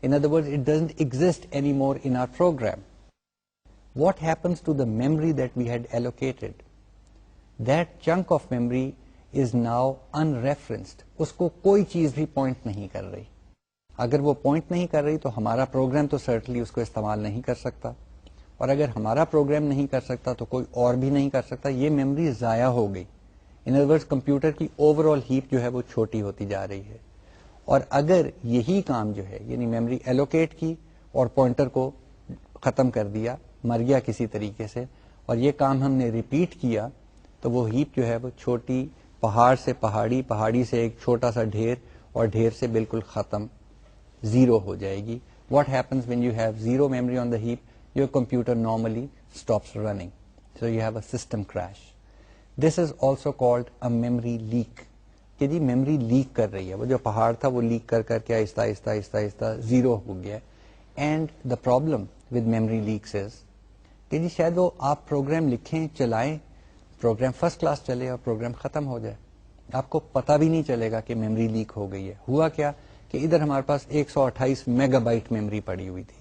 In other words it doesn't exist any more in our program. What happens to the memory that we had allocated? That chunk of memory is now unreferenced. اس کو کوئی چیز بھی پوائنٹ نہیں کر رہی. اگر وہ پوائنٹ نہیں کر رہی تو ہمارا پروگرام تو سرٹنلی اس کو استعمال نہیں کر سکتا، اور اگر ہمارا پروگرام نہیں کر سکتا تو کوئی اور بھی نہیں کر سکتا. یہ میموری ضائع ہو گئی. ان ادر ورڈز کمپیوٹر کی اوور آل ہیپ جو ہے وہ چھوٹی ہوتی جا رہی ہے. اور اگر یہی کام جو ہے، یعنی میموری ایلوکیٹ کی اور پوائنٹر کو ختم کر دیا، مر گیا کسی طریقے سے، اور یہ کام ہم نے ریپیٹ کیا، تو وہ ہیپ جو ہے وہ چھوٹی، پہاڑ سے پہاڑی، پہاڑی سے ایک چھوٹا سا ڈھیر، اور ڈھیر سے بالکل ختم، زیرو ہو جائے گی. What happens when you have zero memory on the heap? Your computer normally stops running, so you have a system crash. This is also called a memory leak, کہ جی میموری لیک کر رہی ہے. وہ جو پہاڑ تھا وہ لیک کر کر کے آہستہ آہستہ آہستہ آہستہ زیرو ہو گیا. And the problem with memory leaks is کہ جی شاید وہ آپ پروگرام لکھیں، چلائیں، پروگرام فرسٹ کلاس چلے اور پروگرام ختم ہو جائے، آپ کو پتا بھی نہیں چلے گا کہ میموری لیک ہو گئی ہے. ہوا کیا کہ ادھر ہمارے پاس 128 میگا بائٹ میموری پڑی ہوئی تھی،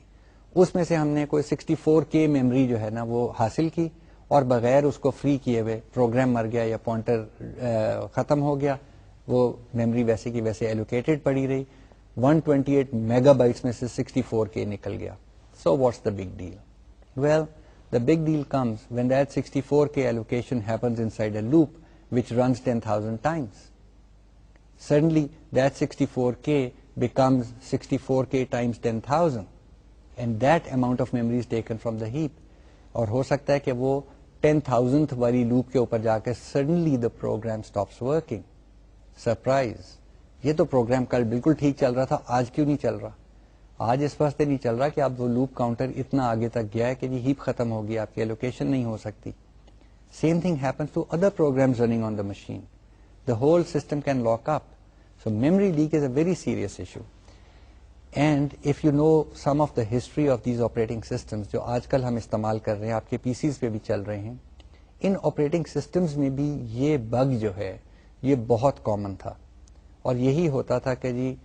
اس میں سے ہم نے کوئی 64K میموری جو ہے نا وہ حاصل کی، اور بغیر اس کو فری کیے ہوئے پروگرام مر گیا یا پوائنٹر ختم ہو گیا، وہ میموری ویسے کی ویسے ایلوکیٹڈ پڑی رہی. 128 میگا بائٹس میں سے 64K نکل گیا. So what's the big deal? Well, the big deal comes when that 64K allocation happens inside a loop which runs 10,000 times. Suddenly that 64K becomes 64K times 10,000, and that amount of memory is taken from the heap. اور ہو سکتا ہے کہ وہ 10,000th والی loop کے اوپر جا کے suddenly the program stops working. Surprise! یہ تو پروگرام کل بالکل ٹھیک چل رہا تھا، آج کیوں نہیں چل رہا؟ آج اس واسطے نہیں چل رہا کہ آپ وہ لوپ کاؤنٹر اتنا آگے تک گیا ہے کہ جی ہیپ ختم ہوگی، آپ کی ایلوکیشن نہیں ہو سکتی. Same thing happens to other programs running on the machine. The whole system can lock up. So memory leak is a very serious issue. And if you know some of the history of these operating systems جو آج کل ہم استعمال کر رہے ہیں، آپ کے پی سیز پہ بھی چل رہے ہیں، ان آپریٹنگ سسٹمز میں بھی یہ بگ جو ہے یہ بہت کامن تھا. اور یہی ہوتا تھا کہ جی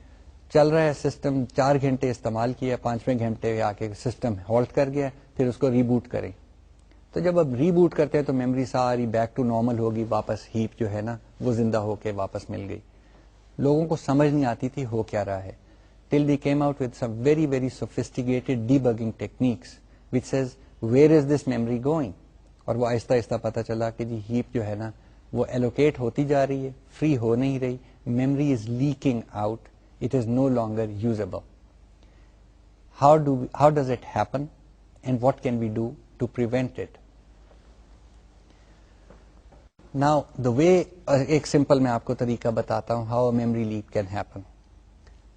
چل رہا ہے سسٹم، 4 گھنٹے استعمال کیا، 5ویں گھنٹے آ کے سسٹم ہالٹ کر گیا، پھر اس کو ریبوٹ کریں. تو جب اب ریبوٹ کرتے ہیں تو میموری ساری بیک ٹو نارمل ہوگی، واپس ہیپ جو ہے نا وہ زندہ ہو کے واپس مل گئی. لوگوں کو سمجھ نہیں آتی تھی ہو کیا رہا ہے. Till we came out with some very very sophisticated debugging techniques which says where is this memory going. اور وہ آہستہ آہستہ پتہ چلا کہ جی ہیپ جو ہے نا وہ ایلوکیٹ ہوتی جا رہی ہے، فری ہو نہیں رہی، memory is lacking out. It is no longer usable. How does it happen, and what can we do to prevent it? Now, the way ایک سمپل میں آپ کو طریقہ بتاتا ہوں how a memory leak can happen.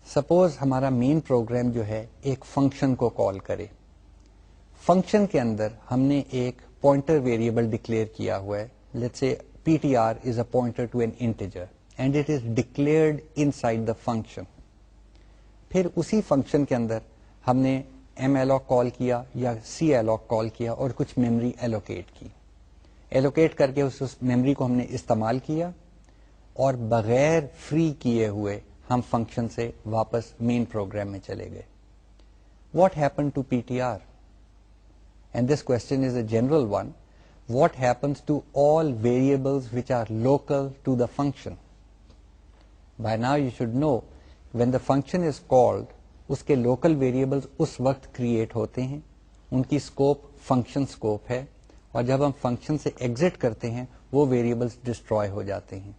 Suppose ہمارا main program جو ہے ایک فنکشن کو کال کرے. فنکشن کے اندر ہم نے ایک پوائنٹر ویریبل ڈکلیئر کیا ہوا ہے. Let's say ptr is a pointer to an integer and it is declared inside the function. پھر اسی فنکشن کے اندر ہم نے ایم ایلوک کال کیا یا سی ایلوک کال کیا اور کچھ میموری ایلوکیٹ کی. ایلوکیٹ کر کے اس میموری کو ہم نے استعمال کیا، اور بغیر فری کیے ہوئے ہم فنکشن سے واپس مین پروگرام میں چلے گئے. What happen to P T R? And this question is a general one. What happens to all variables which are local to the function? By now you should know when the function is called اس کے local variables اس وقت create ہوتے ہیں، ان کی scope function scope ہے، اور جب ہم فنکشن سے ایگزٹ کرتے ہیں وہ ویریبلز ڈسٹروائے ہو جاتے ہیں.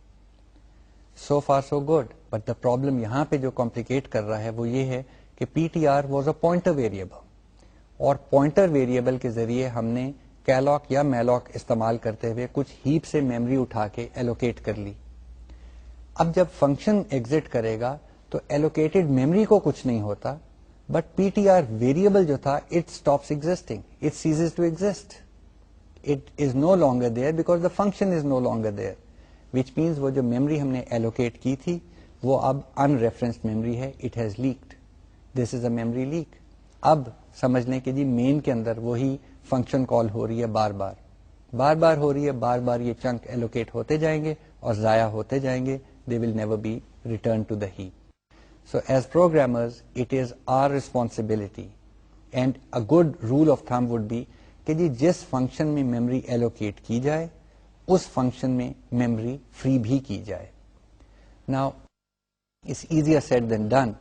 So far so good. But the problem یہاں پہ جو کمپلیکیٹ کر رہا ہے وہ یہ ہے کہ پی T are was a pointer variable, اور پوائنٹر ویریبل کے ذریعے ہم نے کیلاک یا میلاک استعمال کرتے ہوئے کچھ ہیپ سے میموری اٹھا کے ایلوکیٹ کر لی. اب جب فنکشن ایگزٹ کرے گا تو ایلوکیٹڈ میموری کو کچھ نہیں ہوتا, but P T R variable جو تھا it stops existing, it ceases to exit, it is no longer there because the function is no longer there, which means وہ جو میموری ہم نے ایلوکیٹ کی تھی وہ اب ان ریفرنسڈ میموری ہے, it has leaked, this is a memory leak. اب سمجھ لیں کہ جی مین کے اندر وہی فنکشن کال ہو رہی ہے, بار بار ہو رہی ہے, بار بار یہ چنک ایلوکیٹ ہوتے جائیں گے اور ضائع ہوتے جائیں گے, they will never be returned to the heap. So as programmers, it is our responsibility, and a good rule of thumb would be کہ جی جس فنکشن میں میموری ایلوکیٹ کی جائے اس فنکشن میں میموری فری بھی کی جائے. Now it's easier said than done.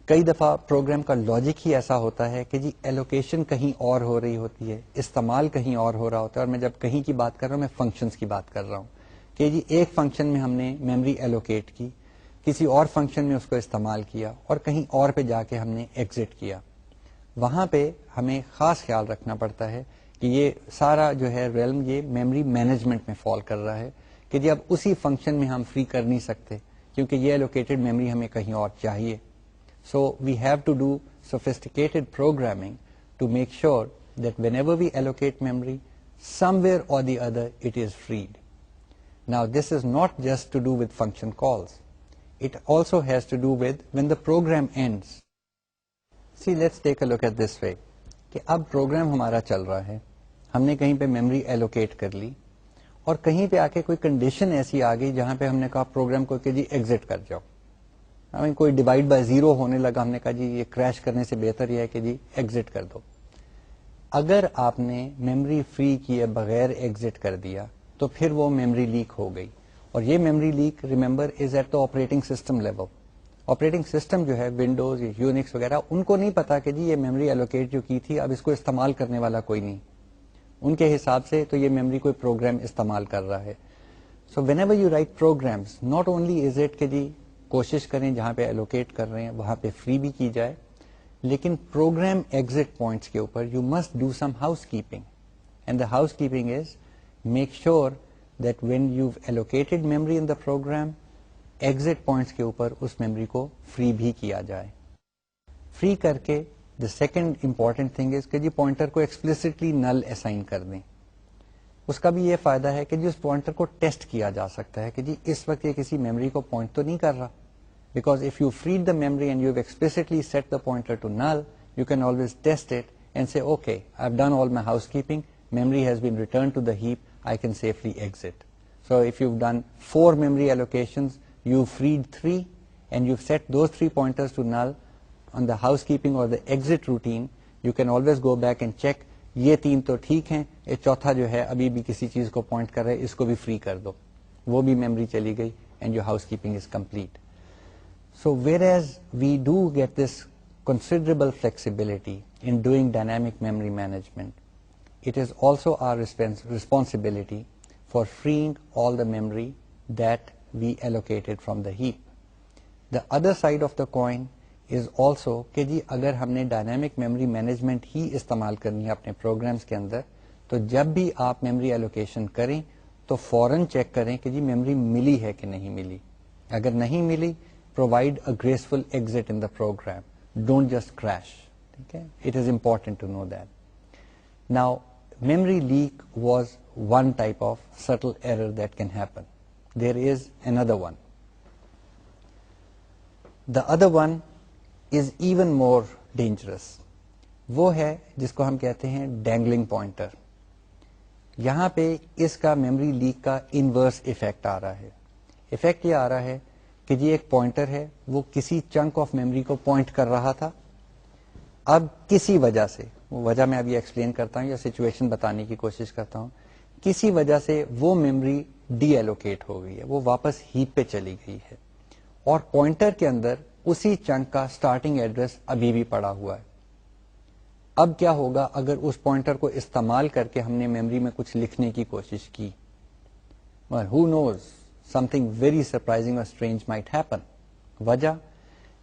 کئی دفعہ پروگرام کا لاجک ہی ایسا ہوتا ہے کہ جی ایلوکیشن کہیں اور ہو رہی ہوتی ہے, استعمال کہیں اور ہو رہا ہوتا ہے, اور میں جب کہیں کی بات کر رہا ہوں میں فنکشنز کی بات کر رہا ہوں کہ جی ایک فنکشن میں ہم نے میموری ایلوکیٹ کی, کسی اور فنکشن میں اس کو استعمال کیا, اور کہیں اور پہ جا کے ہم نے ایگزٹ کیا. وہاں پہ ہمیں خاص خیال رکھنا پڑتا ہے کہ یہ سارا جو ہے ریلم یہ میموری مینجمنٹ میں فال کر رہا ہے کہ جی اب اسی فنکشن میں ہم فری کر نہیں سکتے کیونکہ یہ ایلوکیٹڈ میموری ہمیں کہیں اور چاہیے. So we have to do sophisticated programming to make sure that whenever we allocate memory somewhere or the other it is freed. Now this is not just to do with function calls. It also has to do with when the program ends. See, let's take a look at this way. کہ اب programme ہمارا چل رہا ہے, ہم نے کہیں پہ میموری ایلوکیٹ کر لی, اور کہیں پہ آ کے کوئی کنڈیشن ایسی آ گئی جہاں پہ ہم نے کہا پروگرام کو کہ جی ایگزٹ کر جاؤ. کوئی ڈیوائڈ بائی زیرو ہونے لگا, ہم نے کہا جی یہ کریش کرنے سے بہتر یہ ہے کہ جی ایگزٹ کر دو. اگر آپ نے میموری فری کیے بغیر ایگزٹ کر دیا تو پھر وہ میموری لیک ہو گئی, اور یہ memory leak remember is at the operating system level. Operating system جو ہے ونڈوز یا یونکس وغیرہ ان کو نہیں پتا کہ جی یہ میموری ایلوکیٹ جو کی تھی اب اس کو استعمال کرنے والا کوئی نہیں, ان کے حساب سے تو یہ میموری کوئی پروگرام استعمال کر رہا ہے. So when ever you write programs not only is it کہ جی کوشش کریں جہاں پہ ایلوکیٹ کر رہے ہیں وہاں پہ فری بھی کی جائے, لیکن پروگرام ایگزٹ پوائنٹس کے اوپر you must do some house keeping, and the house keeping is make sure that when you've allocated memory in the program, exit points کے اوپر اس memory کو free بھی کیا جائے. free کر کے the second important thing is کہ جی pointer کو explicitly null assign کر دیں. اس کا بھی یہ فائدہ ہے کہ جی اس pointer کو ٹیسٹ کیا جا سکتا ہے کہ جی اس وقت یہ کسی memory کو point تو نہیں کر رہا, because if you freed the memory and you've explicitly set the pointer to null, you can always test it and say okay, I've done all my housekeeping, memory has been returned to the heap, I can safely exit. So if you've done 4 memory allocations, you've freed 3 and you've set those 3 pointers to null on the housekeeping or the exit routine, you can always go back and check یہ 3 تو ٹھیک ہیں, یہ چوتھا جو ہے ابھی بھی کسی چیز کو پوائنٹ کر رہے ہے, اس کو بھی فری کر دو, وہ بھی میموری چلی گئی and your housekeeping is complete. So whereas we do get this considerable flexibility in doing dynamic memory management, it is also our responsibility for freeing all the memory that we allocated from the heap. The other side of the coin is also کہ جی اگر ہم نے dynamic memory management ہی استعمال کرنی ہے اپنے programmes کے اندر, تو جب بھی آپ میموری ایلوکیشن کریں تو فوراً چیک کریں کہ جی میموری ملی ہے کہ نہیں ملی. اگر نہیں ملی, provide a graceful exit in the program, don't just crash. ٹھیک ہے, it is important to know that. Now memory leak was one type of subtle error that can happen. There is another one. The other one is even more dangerous. وہ ہے جس کو ہم کہتے ہیں dangling pointer. یہاں پہ اس کا میموری لیک کا انورس ایفیکٹ آ رہا ہے. ایفیکٹ یہ آ رہا ہے کہ جی ایک پوائنٹر ہے, وہ کسی چنک آف میموری کو پوائنٹ کر رہا تھا, اب کسی وجہ سے, وہ وجہ میں ابھی ایکسپلین کرتا ہوں یا سچویشن بتانے کی کوشش کرتا ہوں, کسی وجہ سے وہ میموری ڈی ایلوکیٹ ہو گئی ہے, وہ واپس ہیپ پہ چلی گئی ہے, اور پوائنٹر کے اندر اسی چنک کا اسٹارٹنگ ایڈریس ابھی بھی پڑا ہوا ہے. اب کیا ہوگا اگر اس پوائنٹر کو استعمال کر کے ہم نے میموری میں کچھ لکھنے کی کوشش کی؟ who knows, something very surprising or strange might happen. وجہ,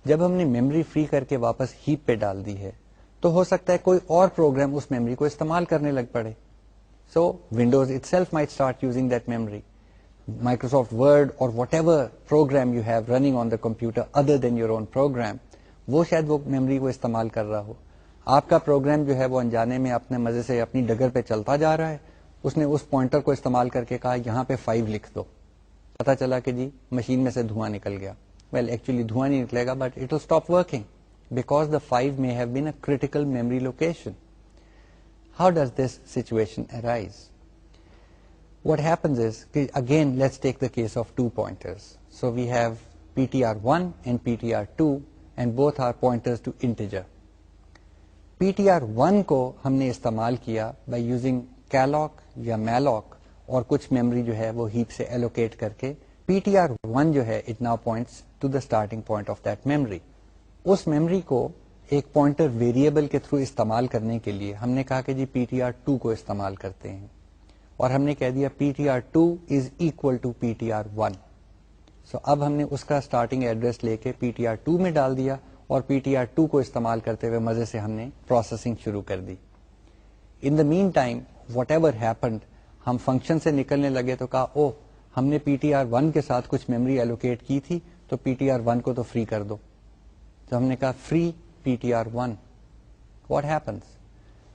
جب ہم نے میموری فری کر کے واپس ہیپ پہ ڈال دی ہے تو ہو سکتا ہے کوئی اور پروگرام اس میموری کو استعمال کرنے لگ پڑے. سو Windows itself might start using that memory. Microsoft Word or whatever program you have running on the computer other than your own program, وہ شاید وہ میموری کو استعمال کر رہا ہو. آپ کا پروگرام جو ہے وہ انجانے میں اپنے مزے سے اپنی ڈگر پہ چلتا جا رہا ہے, اس نے اس پوائنٹر کو استعمال کر کے کہا یہاں پہ 5 لکھ دو, پتا چلا کہ جی مشین میں سے دھواں نکل گیا. ویل ایکچولی دھواں نہیں نکلے گا, but it will stop working because the 5 may have been a critical memory location. How does this situation arise? What happens is, again, let's take the case of 2 pointers. So we have PTR1 and PTR2 and both are pointers to integer. PTR1 کو ہم نے استعمال کیا by using calloc یا malloc اور کچھ memory جو ہے وہ ہیپ سے allocate کر کے. PTR1 جو ہے it now points to the starting point of that memory. اس میموری کو ایک پوائنٹر ویریبل کے تھرو استعمال کرنے کے لیے ہم نے کہا کہ جی PTR2 کو استعمال کرتے ہیں, اور ہم نے کہہ دیا PTR2 is equal to PTR1. سو اب ہم نے اس کا اسٹارٹنگ ایڈریس لے کے PTR2 میں ڈال دیا اور PTR2 کو استعمال کرتے ہوئے مزے سے ہم نے پروسیسنگ شروع کر دی. ان دا مین ٹائم واٹ ایور ہیپنڈ, ہم فنکشن سے نکلنے لگے تو کہا او ہم نے PTR1 کے ساتھ کچھ میموری ایلوکیٹ کی تھی تو PTR1 کو تو فری کر دو. تو ہم نے کہا فری PTR1. واٹ ہیپنس,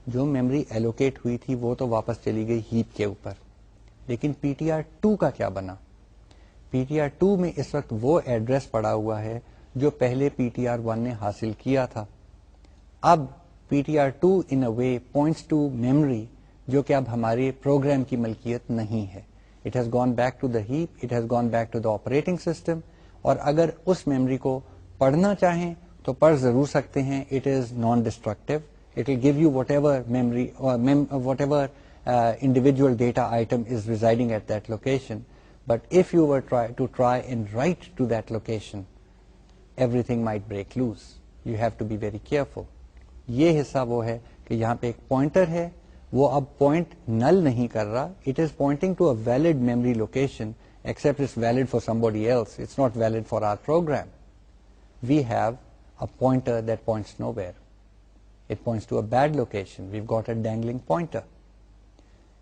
جو میموری ایلوکیٹ ہوئی تھی وہ تو واپس چلی گئی ہیپ کے اوپر, لیکن PTR2 کا کیا بنا؟ PTR2 میں اس وقت وہ ایڈریس پڑا ہوا ہے جو پہلے PTR1 نے حاصل کیا تھا. اب PTR2 in a way points to memory جو کہ اب ہمارے پروگرام کی ملکیت نہیں ہے. It has gone back to the heap, it has gone back to the operating system, اور اگر اس میموری کو پڑھنا چاہیں تو پڑھ ضرور سکتے ہیں. It is non-destructive. It will give you whatever memory or whatever individual data item is residing at that location. But if you were to try and write to that location, everything might break loose. You have to be very careful. یہ حصہ وہ ہے کہ یہاں پہ ایک pointer ہے, وہ اب پوائنٹ نل نہیں کر رہا. It is pointing to a valid memory location, except it's valid for somebody else. It's not valid for our program. We have a pointer that points nowhere. It points to a bad location. We've got a dangling pointer.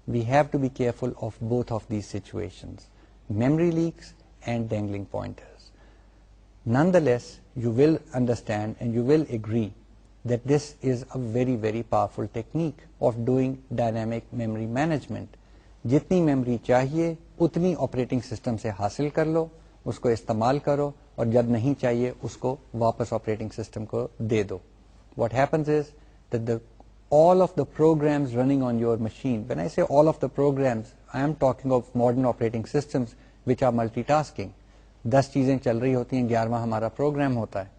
We have to be careful of both of these situations, memory leaks and dangling pointers. Nonetheless, you will understand and you will agree that this is a very, very powerful technique of doing dynamic memory management. جتنی memory چاہیے اتنی operating system سے حاصل کر لو, اس کو استعمال کرو, اور جب نہیں چاہیے اس کو واپس آپریٹنگ سسٹم کو دے دو. What happens is that all of the programs running on your machine, when I say all of the programs, I am talking of modern operating systems which are multitasking. 10 چیزیں چل رہی ہوتی ہیں, 11واں ہمارا programme ہوتا ہے.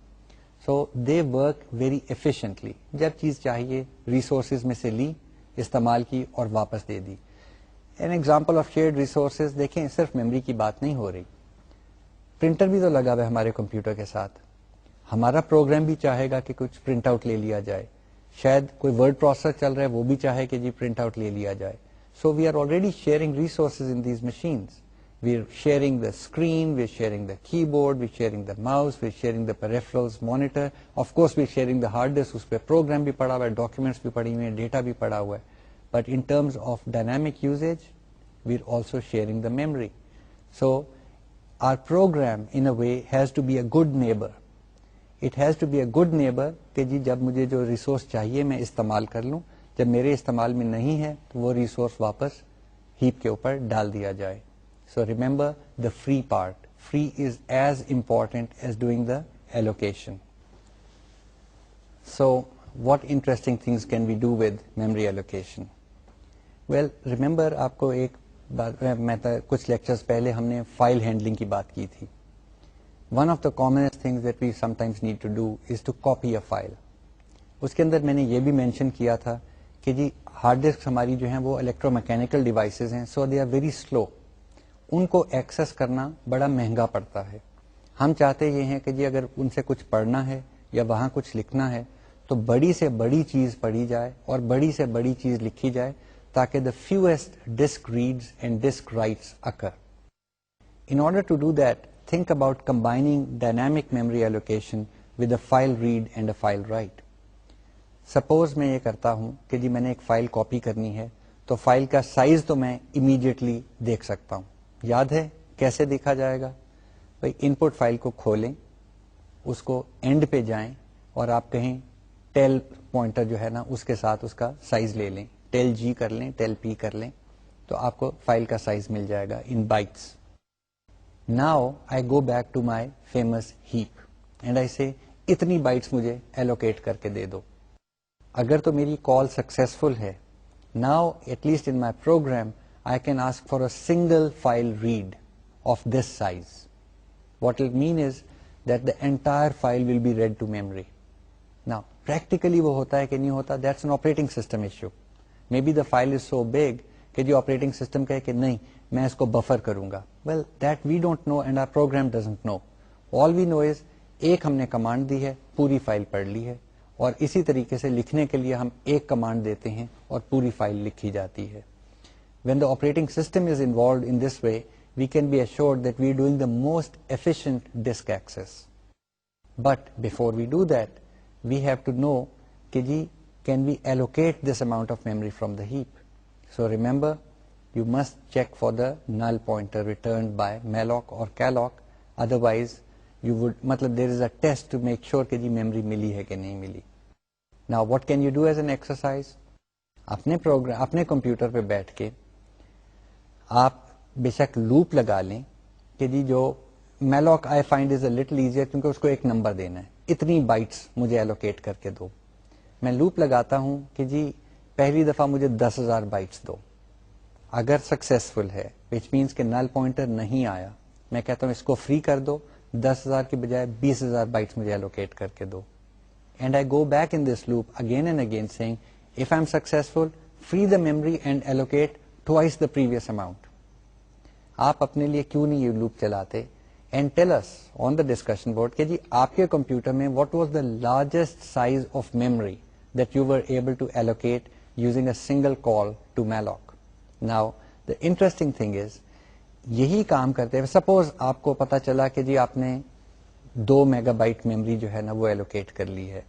So they work very efficiently. جب چیز چاہیے ریسورسز میں سے لی, استعمال کی اور واپس دے دی. An example of shared resources, دیکھیں صرف میموری کی بات نہیں ہو رہی, پرنٹر بھی تو لگا ہوا ہے ہمارے کمپیوٹر کے ساتھ. ہمارا پروگرام بھی چاہے گا کہ کچھ پرنٹ آؤٹ لے لیا جائے, شاید کوئی ورڈ پروسیسر چل رہا ہے وہ بھی چاہے کہ جی پرنٹ آؤٹ لے لیا جائے. So we are already sharing resources in these machines. We are sharing the screen, we are sharing the keyboard, we are sharing the mouse, we are sharing the peripherals, monitor, of course we are sharing the hard disk, اس پہ program بھی پڑا ہوا ہے, documents بھی پڑی ہوئی ہیں, ڈیٹا بھی پڑا ہوا ہے. But in terms of dynamic usage we are also sharing the memory. So our program in a way has to be a good neighbor. It has to be a good neighbor کہ جی جب مجھے جو resource چاہیے میں استعمال کر لوں, جب میرے استعمال میں نہیں ہے تو وہ ریسورس واپس ہیپ کے اوپر ڈال دیا جائے. So remember the free part. Free is as important as doing the allocation. So what interesting things can we do with memory allocation? Well, remember آپ کو ایک میں کچھ لیکچرز پہلے ہم نے فائل ہینڈلنگ کی بات کی تھی. One of the commonest things that we sometimes need to do is to copy a file. اس کے اندر میں نے یہ بھی مینشن کیا تھا کہ جی ہارڈ ڈسک ہماری جو ہیں وہ الیکٹرو میکینیکل ڈیوائسز ہیں, سو دے آر ویری سلو. ان کو ایکسیس کرنا بڑا مہنگا پڑتا ہے. ہم چاہتے یہ ہیں کہ جی اگر ان سے کچھ پڑھنا ہے یا وہاں کچھ لکھنا ہے تو بڑی سے بڑی چیز پڑھی جائے اور بڑی سے بڑی چیز لکھی جائے تاکہ the fewest disk reads and disk writes occur. In order to do that, think about combining dynamic memory allocation with a file read and a file write. Suppose میں یہ کرتا ہوں کہ جی میں نے ایک فائل کاپی کرنی ہے, تو فائل کا سائز تو میں امیڈیٹلی دیکھ سکتا ہوں. یاد ہے کیسے دیکھا جائے گا؟ بھائی ان پٹ فائل کو کھولیں, اس کو اینڈ پہ جائیں اور آپ کہیں ٹیل پوائنٹر جو ہے نا اس کے ساتھ اس کا سائز لے لیں, ٹیل جی کر لیں, ٹیل پی کر لیں, تو آپ کو فائل کا سائز مل جائے گا in bytes. Now I go back to my famous heap and I say اتنی بائٹس مجھے ایلوکیٹ کر کے دے دو. اگر تو میری کال سکسیسفل ہے, now at least in my program I can ask for a single file read of this size. What it mean is that the entire file will be read to memory. Now, practically وہ ہوتا ہے کہ نہیں ہوتا, that's an operating system issue. Maybe the file is so big کہ جو operating system کہے کہ نہیں میں اس کو بفر کروں گا. Well, that we don't know and our program doesn't know. All we know is ایک ہم نے کمانڈ دی ہے, پوری فائل پڑھ لی ہے, اور اسی طریقے سے لکھنے کے لیے ہم ایک کمانڈ دیتے ہیں اور پوری فائل لکھی جاتی ہے. When the operating system is involved in this way, we can be assured that we are doing the most efficient disk access. But before we do that, we have to know کہ جی can we allocate this amount of memory from the heap. So remember, you must check for the null pointer returned by malloc or calloc, otherwise you would مطلب there is a test to make sure کہ جی memory ملی ہے کہ نہیں ملی. Now what can you do as an exercise? اپنے computer پہ بیٹھ کے آپ بے شک لوپ لگا لیں کہ جی جو malloc I find is a little easier کیونکہ اس کو ایک نمبر دینا ہے, اتنی بائٹس مجھے ایلوکیٹ کر کے دو. میں لوپ لگاتا ہوں کہ جی پہلی دفعہ مجھے 10,000 بائٹس دو. اگر سکسیسفل ہے وچ مینس کہ نل پوائنٹر نہیں آیا, میں کہتا ہوں اس کو فری کر دو, 10,000 کی بجائے 20,000 بائٹس مجھے ایلوکیٹ کر کے دو. And I go back in this loop again and again seeing if I am successful free the memory and allocate twice the previous amount. آپ اپنے لیے کیوں نہیں یہ لوپ چلاتے and tell us on the discussion board کہ جی آپ کے کمپیوٹر میں what was the largest size of memory that you were able to allocate using a single call to malloc. Now the interesting thing is یہی کام کرتے ہیں. Suppose آپ کو پتا چلا کہ جی آپ نے 2 میگا بائٹ میموری جو ہے نا وہ ایلوکیٹ کر لی ہے.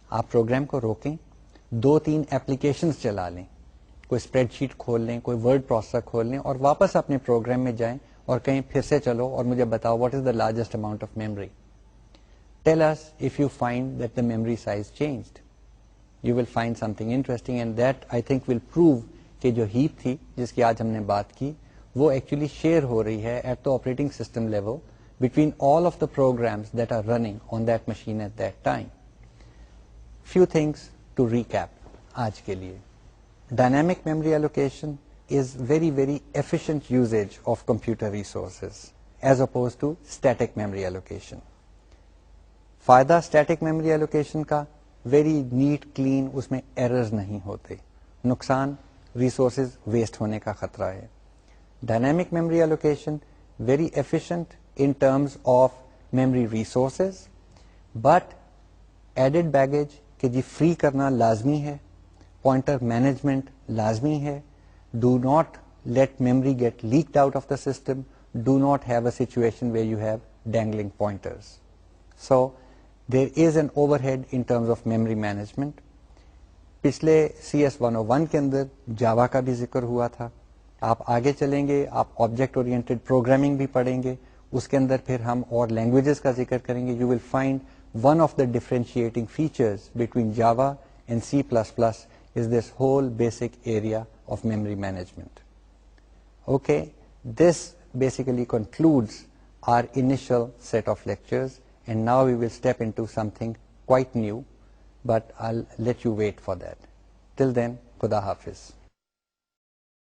آپ پروگرام کو روکیں, 2-3 ایپلیکیشنز چلا لیں, کوئی اسپریڈ شیٹ کھول لیں, کوئی ورڈ پروسیسر کھول لیں اور واپس اپنے پروگرام میں جائیں اور کہیں پھر سے چلو اور مجھے بتاؤ what is the largest amount of memory. Tell us if you find that the memory size changed. You will find something interesting and that I think will prove کہ جو ہیپ تھی جس کی آج ہم نے بات کی وہ ایکچولی شیئر ہو رہی ہے at the operating system level between all of the programs that are running on that machine at that time. Few things to recap آج کے لیے. Dynamic memory allocation is very efficient usage of computer resources as opposed to static memory allocation. فائدہ static memory allocation کا very neat clean, اس میں errors نہیں ہوتے. نقصان resources waste ہونے کا خطرہ ہے. Dynamic memory allocation very efficient in terms of memory resources but added baggage کہ جی free کرنا لازمی ہے, pointer management لازمی ہے. Do not let memory get leaked out of the system. Do not have a situation where you have dangling pointers. So there is an overhead in terms of memory management. پچھلے CS101 کے اندر جاوا کا بھی ذکر ہوا تھا. آپ آگے چلیں گے, آپ آبجیکٹ اورینٹڈ پروگرامنگ بھی پڑھیں گے, اس کے اندر پھر ہم اور لینگویجز کا ذکر کریں گے. You will find one of the differentiating features between Java and C++ is this whole basic area of memory management. Okay, this basically concludes our initial set of lectures and now we will step into something quite new, but I'll let you wait for that. Till then, Khuda Hafiz.